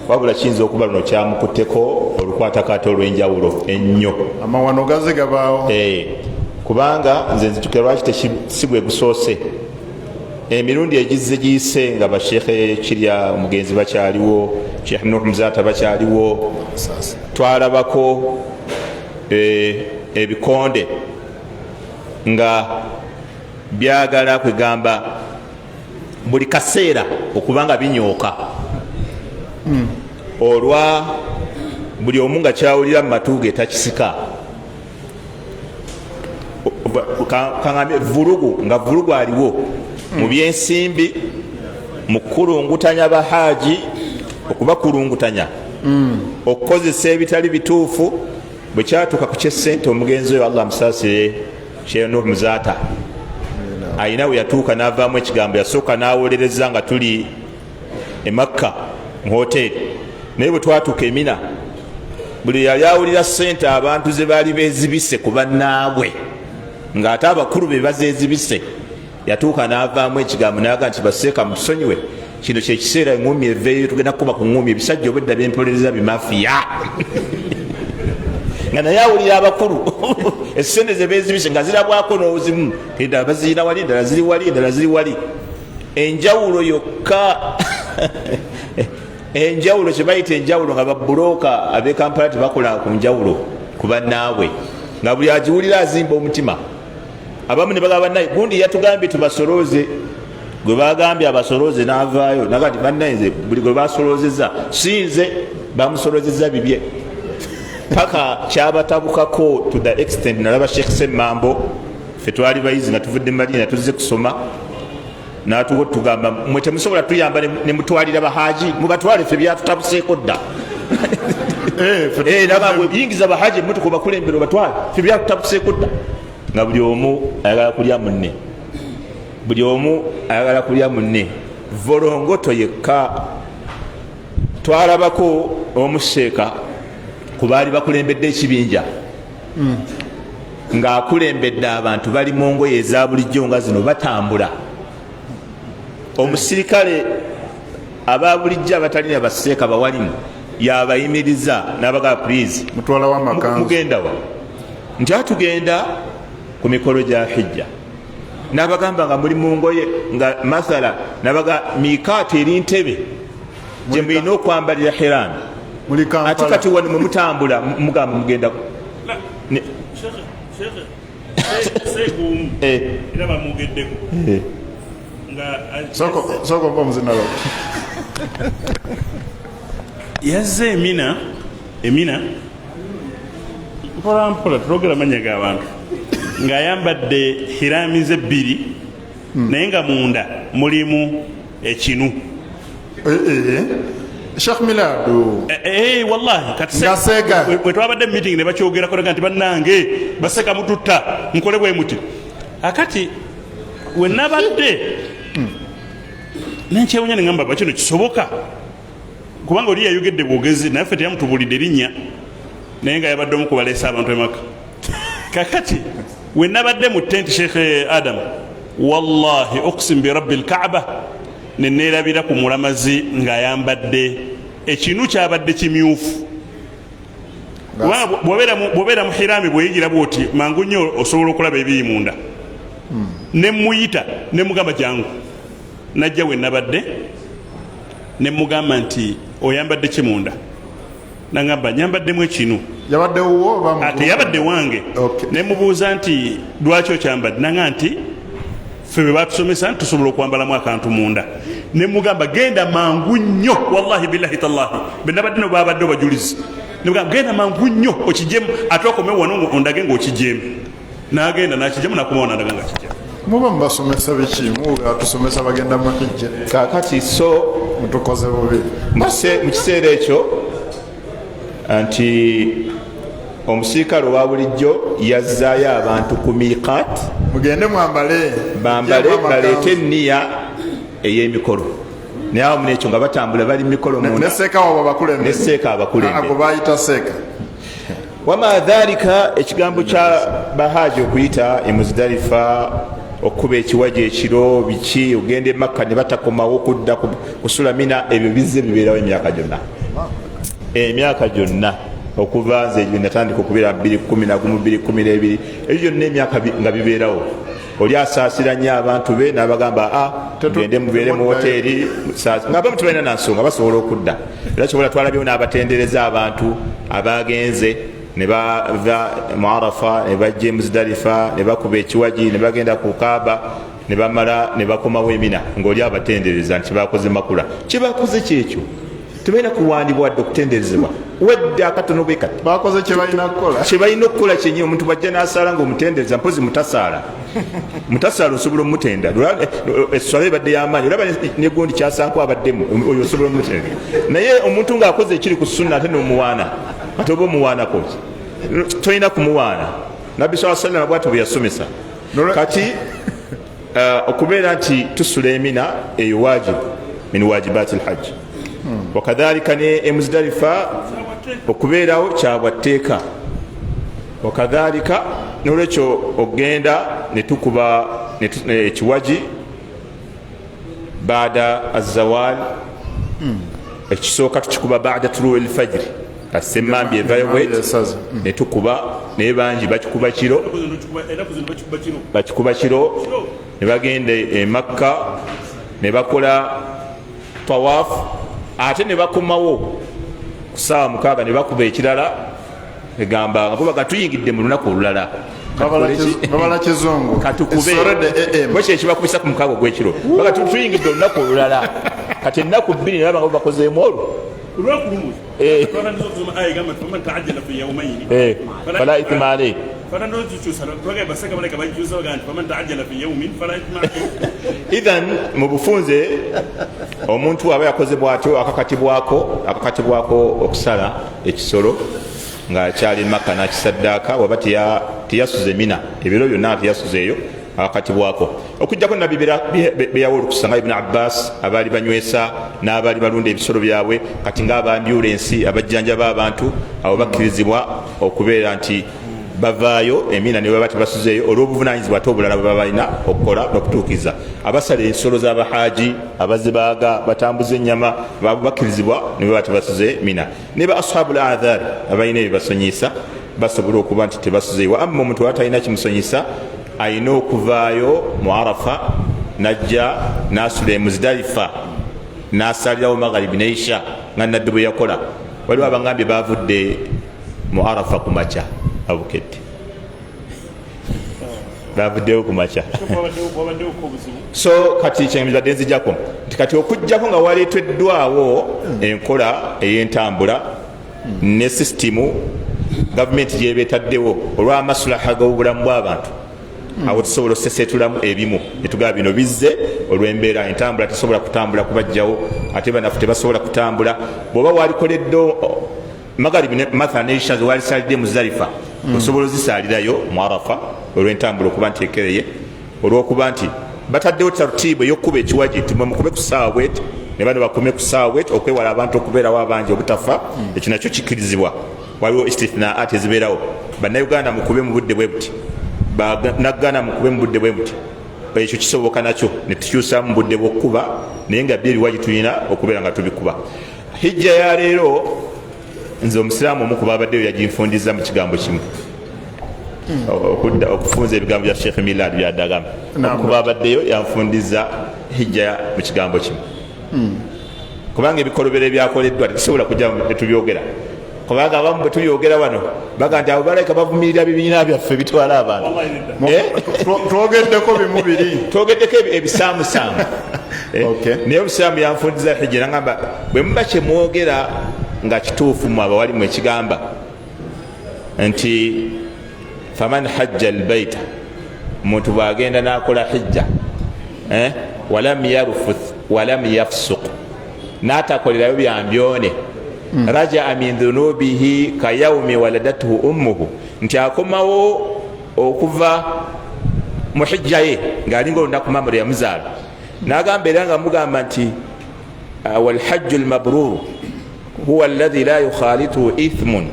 wabula kiyinza okuba luno kyamukutteko olukwatakaate olw'enjawulo ennyo. Amawano gaze gabaawo. Kubanga nze nzitukira lwaki si gwe gusoose. Emirundi egizze giyise nga bashekhe kirya omugenzi bakyaliwo, Sheikh Nuh Muzata bakyaliwo, twalabako ebikonde nga byagala kwegamba buli kaseera okubanga binyooka. Olwa buli omu nga kyawulira mu matu ge takisika. Kaŋŋambye vulugu, nga vulugu aliwo mu byensimbi, mu kulungutanya bahaaji, okubakulungutanya, okukozesa ebitali bituufu. Bwe kyatuuka ku kyessente, omugenzi oyo Allah musaasire, Sheikh Nuh Muzata ayina we yatuuka n'avaamu ekigambo. Yasooka n'awolereza nga tuli e Makka mu hoteeri, naye bwe twatuuka Emina, buli yali awulira ssente abantu ze baali beezibise ku bannaabwe, ng'ate abakulu be bazeezibise, yatuuka n'avaamu ekigambo n'aga nti baseeka mutusonyiwe, kino kyekiseera eŋŋumi eveeyo, tugenda kukuba ku ŋŋumi, ebisajja obwedda byempolereza bimafiya. Nga naye awulira abakulu essente ze beezibise nga zirabwako n'obuzimu, endala bazirina wali, endala ziri wali, endala ziri wali. Enjawulo yokka enjawulo kye bayita enjawulo, nga babulooka ab'e Kampala tebakola ku njawulo ku bannaabwe, nga buli agiwulira azimba omutima. Abamu ne bagamba bannaye, gundi yatugambye tubasolooze. Gwe bagambye abasolooze n'avaayo naga nti bannaye nze buli gwe basoloozezza sinze, bamusolozezza bibye. Paka kyabatabukako to the extent nalaba Sheikh Semmambo, ffe twali bayizi nga tuvudde mu Madina tuzze kusoma, n'atuwa tugamba mwe temusobola tuyamba ne mutwalira bahaji, mubatwale ffe byatutabuseeko dda. Nagambwe yingiza bahaji emmotoka obakulembera obatwale, ffe byatutabuseeko dda. Nga buli omu ayagala kulya munne, buli omu ayagala kulya munne. Volongoto yekka twalabako omusheeka ku baali bakulembedde ekibinja, ng'akulembedde abantu bali mu ngoye eza bulijjo nga zino batambula. Omusirikale aba bulijjo abatalina baseeka bawalimu yabayimiriza n'abaga please mutwala wa makanzu mugenda wa nti atugenda ku mikolo gya hijja, n'abagamba nga muli mu ngoye nga mathala n'abaga miikaati eri ntebe gye mulina okwambalira hirami. Ate kati wano mwe mutambula mugamba mugenda soko mpa muzinalo yazze Emina mpola mpola tulogera manya g'abantu ng'ayambadde hirami ze bbiri naye nga munda mulimu ekinu. Sheikh Miladu wallahi kati Ngasega bwe twabadde meeting ne bakyogerako nti bannange baseka mututta nkole bwe muti akati we nabadde nenkyewunya ne ngamba bakino kisoboka kubanga oli yayogedde bwogezi naffe teyamutubulidde linnya naye nga yabadde omu kubaleesa abantu emaka kakati we nabadde mu tent Sheikh Adam wallahi uqsim bi rabbil Kaaba neneerabira ku mulamazi ng'ayambadde ekinu kyabadde kimyufu bw'obeera mu hiraami bweyigira bwoti mangu nnyo osobola okulaba ebiri munda ne muyita ne mugamba jangu najja we nabadde ne mugamba nti oyambadde kimunda nangamba nyambaddemu ekinu yabadde wo ate yabadde wange ne mubuuza nti lwaki okyambadde nanga nti ffe bwe batusomesa nti tusobola okwambalamu akantu munda ne mugamba genda mangu nnyo wallahi billahi tallahi benabadde no babadde obajulizi ne mugamba genda mangu nnyo okijemu ate okome wano ondage ng'okijemu n'agenda n'akijemu nakomawo nandaga nga kijemu muba mubasomesa biki muba atusomesa bagenda makijje kakati so mutukoze bubi mu kiseera ekyo nti omusiikale owa bulijjo yazzaayo abantu ku miqaat mugende mwambale bambale baleete enniya ey'emikolo naye awo munekyo nga batambula bali mikolo neseeka wabo bakulembeze neseeka abakulembeze ago bayita seeka wama dhalika ekigambo kya bahaji okuyita Muzdalifa okuba ekiwaji ekiro biki ogenda e Makka ne batakomawo okudda kusula Mina ebyo bizze bibeerawo emyaka gyonna okuva nze natandika okubeera 2011 2012 ebyo byonna emyaka nga bibeerawo oli asaasira nnyo abantu be n'abagamba tugende mubeere mu hoteeri ng'abamu tebalina nansonga basobola okudda era kyobola twalabyewo n'abatendereza abantu abagenze ne bava mu Arafa ne bajja Muzdalifa ne bakuba ekiwaji ne bagenda ku Kaaba ne bamala ne bakomawo Mina ng'oli abatendereza nti bakoze makula kyebakoze kyekyo tebalina kuwandibwa wadde okutenderezebwa wedde akatono bwe kati bakoze kyebalina okukola kyenyini omuntu bajja n'asaala ng'omutendereza mpozi mutasaala osobola omutenda esswala ebadde y'amaanyi olaba negundi kyasanku abaddemu oyo osobola omutenda naye omuntu ng'akoze ekiri ku sunna ate n'omuwaana ate oba omuwaanako tolina kumuwaana nabbi saa sallam bwati bwe yasomesa kati okubeera nti tusula Emina eyo wajibu min wajibaati lhajji wakadhalika ne Muzdalifa okubeerawo kyabwatteeka wakadhalika nolwekyo ogenda netukuba ekiwaji baada azawal ekisooka tukikuba baada tulu elfajiri kasemambi evayo bweti netukuba naye bangi bakikuba kiro ne bagenda e Makka ne bakola tawaafu ate ne bakomawo ku ssaawa 6 ne bakuba ekirala egamba nga bubaga tuyingidde mu lunaku olulala babala kizungu katukube bwekyo ekibakubisa ku 6 gw'ekiro baga tuyingidde olunaku olulala kati ennaku 2 ne baba nga bakozeemu olwo fala ithma alayhi idhan mu bufunze omuntu aba yakoze bw'atyo akakatibwako okusala ekisolo ng'akyali Makka n'akisaddaaka waba teyasuze Mina ebiro byonna teyasuzeeyo akakatibwako okujjako nabbi beyawa olukusa nga Ibn Abbas abaali banywesa n'abaali balunda ebisolo byabwe kati ng'abambyulensi abajjanjaba abantu abo bakkirizibwa okubeera nti bavaayo Emina ne baba tebasuzeeyo olw'obuvunanyizibwa ate obulala bwe balina okukola n'okutuukiza abasala ensolo z'abahaji abazibaaga batambuza ennyama babo bakkirizibwa ne baba tebasuze Mina ne ba ashabul adhari abalina ebibasonyisa basobola okuba nti tebasuzeeyo amma omuntu atalina kimusonyisa ayina okuvaayo mu Arafa najja n'asula Muzdalifa n'asalirawo Magharibi ne Isha nga nabbi bwe yakola waliwo abangambye bavudde mu Arafa ku makya abukedde bavuddewo ku makya so kati kyembizadde nzijjako nti kati okujjako nga waleeteddwawo enkola ey'entambula ne sisitimu gavumenti gyebeetaddewo olw'amasulaha g'obulamu bw'abantu awo tusobola osesetulamu ebimu netugaba bino bizze olw'embeera entambula tesobola kutambula kubajjawo ate banafu tebasobola kutambula bw'oba walikoledde magaribi mathala neisha walisalidde Muzdalifa osobola ozisalirayo mu Arafa olw'entambula okuba nti ekereye olw'okuba nti bataddewo tarutiibu ey'okkuba ekiwaji nti mukube ku ssaawa bweti ne bano bakume ku ssaawa bweti okwewala abantu okubeerawo abangi obutafa ekyo nakyo kikkirizibwa waliwo istithnaat ezibeerawo bannayuganda mukube mu budde bwe buti naggana mukube mu budde bwe buti ekyo kisoboka nakyo ne tukyusa mu budde bw'okkuba naye nga byo ebiwaji tulina okubeera nga tubikuba hijja ya leero nze omusiraamu omu kuba abaddeyo yaginfundiza mu kigambo kimu okufunza ebigambo bya Sheikh Milad byadagama okuba abaddeyo yanfundiza hijja mu kigambo kimu kubanga ebikolobero ebyakoleddwa tetusobola kujja netubyogera kubanga abamu bwe tubyogera wano baga nti abo balayika bavumirira bibiina byaffe bitwala abantu twogeddeko bimu biri twogeddeko ebisaamusaamu naye obusiraamu yanfundiza hijja nagamba bwe muba kyemwogera nga kituufu mu abawali mu ekigamba nti faman hajja albaita omuntu bwagenda nakola hijja walam yarufuth walam yafsuq natakolerayo byambyone rajaa min dhunubihi ka yaumi waladathu ummuhu nti akomawo okuva mu hijja ye ng'alinga olunaku mamaro yamuzaala nagamba era nga mugamba nti walhajju almabruru huwa alladhi la yukhalituhu ithmun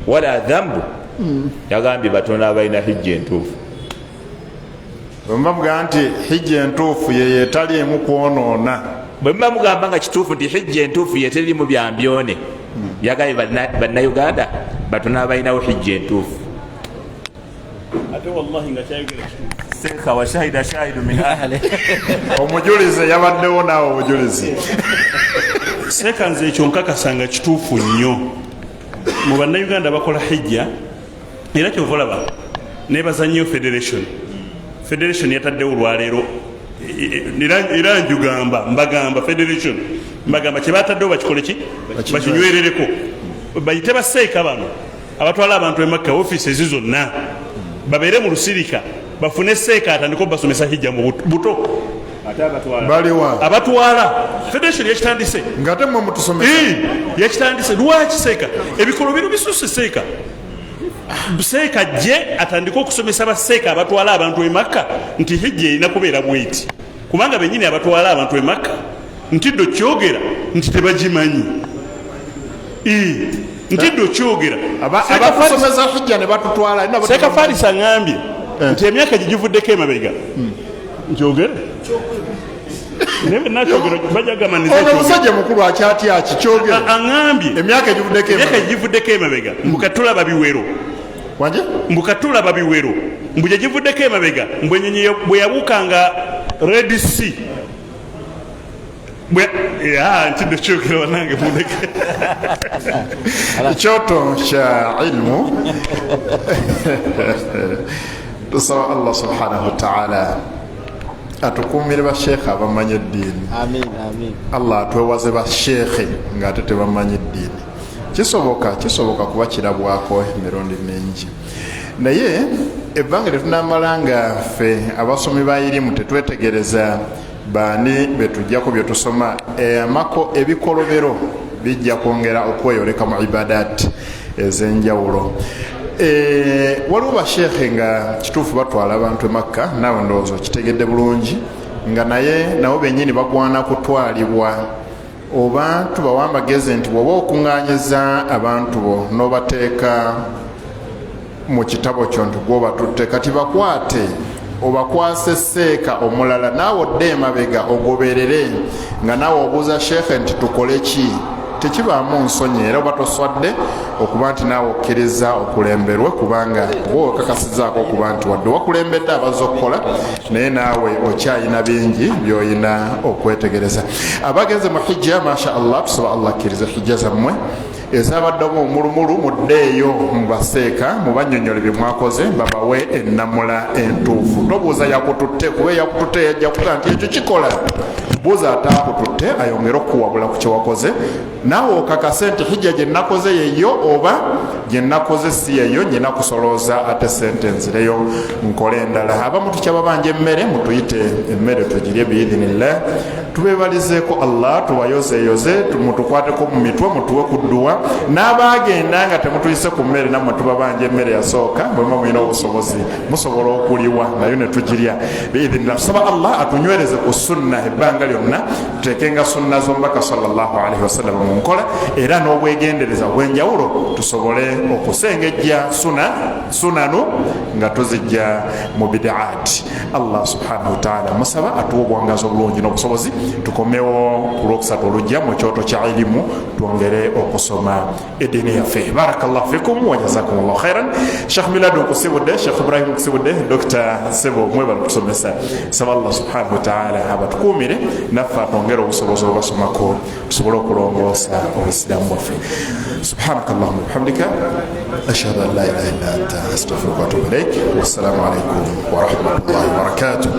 wala dhanbu yagambye batono abalina hijja entuufu bwemuba mugamba nti hijja entuufu yeye etaliimu kwonoona bwe muba mugamba nga kituufu nti hijja entuufu yeterimu byambyone yagambye bannayuganda batono abalinawo hijja entuufu ate wallahi nga kyayogera seka wa shahida shahidu min ahli omujulizi yabaddewo naawe obujulizi seka nze ekyo nkakasanga kituufu nnyo mu bannayuganda bakola hijja era kyova olaba nebaza nnyo federation yataddewo olwaleero era njugamba mbagamba federation mbagamba kyebataddewo bakikole ki bakinywerereko bayite baseeka bano abatwala abantu emakka ofiisi ezi zonna babeere mu lusirika bafune seeka atandika obasomesa hijja mu buto baliwa abatwala federation yakitandise nga temwe mutusomesa yakitandise lwaki seeka ebikolobero bisusse seeka seeka je atandika okusomesa baseeka abatwala abantu emakka nti hijja erina kubeera bweti kubanga benyini abatwala abantu emakka ntiddo kyogera nti tebagimanyi ntiddo kyogera abakusomesa hijja ne batutwala seeka farisa ngambye nti emyaka gigivuddeko emabega nkyogere omusajja mukulu akyatya akikyogera aŋambye emyaka egivuddeko emabega mbukatulaba biwero mbukatulaba biwero mbu gye givuddeko emabega mbwenyenyi bwe yabukanga Red Sea ntidde kyogera wanange mundeke kyoto kya ilmu tusaba Allah subhanahu wa ta'ala atukumire bashekhe abamanyi eddiini Allah atwewaze bashekhe ng'ate tebamanyi eddiini kisoboka kuba kirabwako emirundi mingi naye ebbanga lyetunamala nga ffe abasomi ba irimu tetwetegereza baani betujjako byetusoma amako ebikolobero bijja kwongera okweyoleka mu ibadaati ez'enjawulo waliwo bashekhe nga kituufu batwala abantu emakka naawe ndowooza kitegedde bulungi nga naye nabo bennyini bagwana kutwalibwa oba tubawa amagezi nti bw'oba okuŋŋaanyiza abantu bo n'obateeka mu kitabo kyo nti gw'obatutte kati bakwate obakwase seeka omulala naawe odde emabega ogoberere nga naawe obuuza shekhe nti tukole ki tekibaamu nsonyi era oba toswadde okuba nti naawe okkiriza okulemberwe kubanga oba okakasizaako okuba nti wadde wakulembedde abazza okukola naye naawe okyayina bingi by'oyina okwetegereza abagenze mu hijja masha Allah tusaba Allah akkiriza hijja zammwe ezabaddemu omulumulu muddeeyo mu baseeka mu bannyonnyole bye mwakoze babawe ennamula entuufu tobuuza yakututte kuba yakututte yajja kuga nti ekyo kikola buuza ataakututte ayongere okuwabula ku kye wakoze naawe okakase nti hijja gye nakoze yeyo oba gye nakoze si yeyo nyina kusolooza ate sente nzireyo nkole endala. Abamu tukyababanja emmere mutuyite emmere tugirye biidhinillah, tubebalizeeko Allah, tubayozeeyoze, mutukwateko mu mitwe, mutuwe ku dduwa. N'abaagenda nga temutuyise ku mmere nammwe tubabanja emmere yasooka, bwema mulina obusobozi musobola okuliwa nayo ne tugirya biidhinillah. Tusaba Allah atunywereze ku sunna ebbanga lyonna, tuteekenga sunna z'omubaka sallallahu alaihi wasallam mu nkola, era n'obwegendereza obw'enjawulo tusobole okusengejja sunanu nga tuzijja mu bidaati. Allah subhanahu wa ta'ala musaba atuwa obwangazi obulungi n'obusobozi, tukomewo ku lwokusatu olujja mu kyoto kya ilimu, twongere okusoma eddiini yaffe. Barakallahu fikum wa jazakumullahu khairan. Sheikh Milad nkusibudde, Sheikh Ibrahim nkusibudde, Dr. Sebo mwebala kutusomesa. Saba Allah subhanahu wa ta'ala abatukuumire naffe atwongere obusobozi obubasomako tusobole okulongoosa obusiraamu bwaffe. Subhanaka Allahumma wa bihamdika ashhadu an la ilaha illa anta astaghfiruka wa atubu ilaik. Wassalamu alaikum wa rahmatullahi wa barakatuh.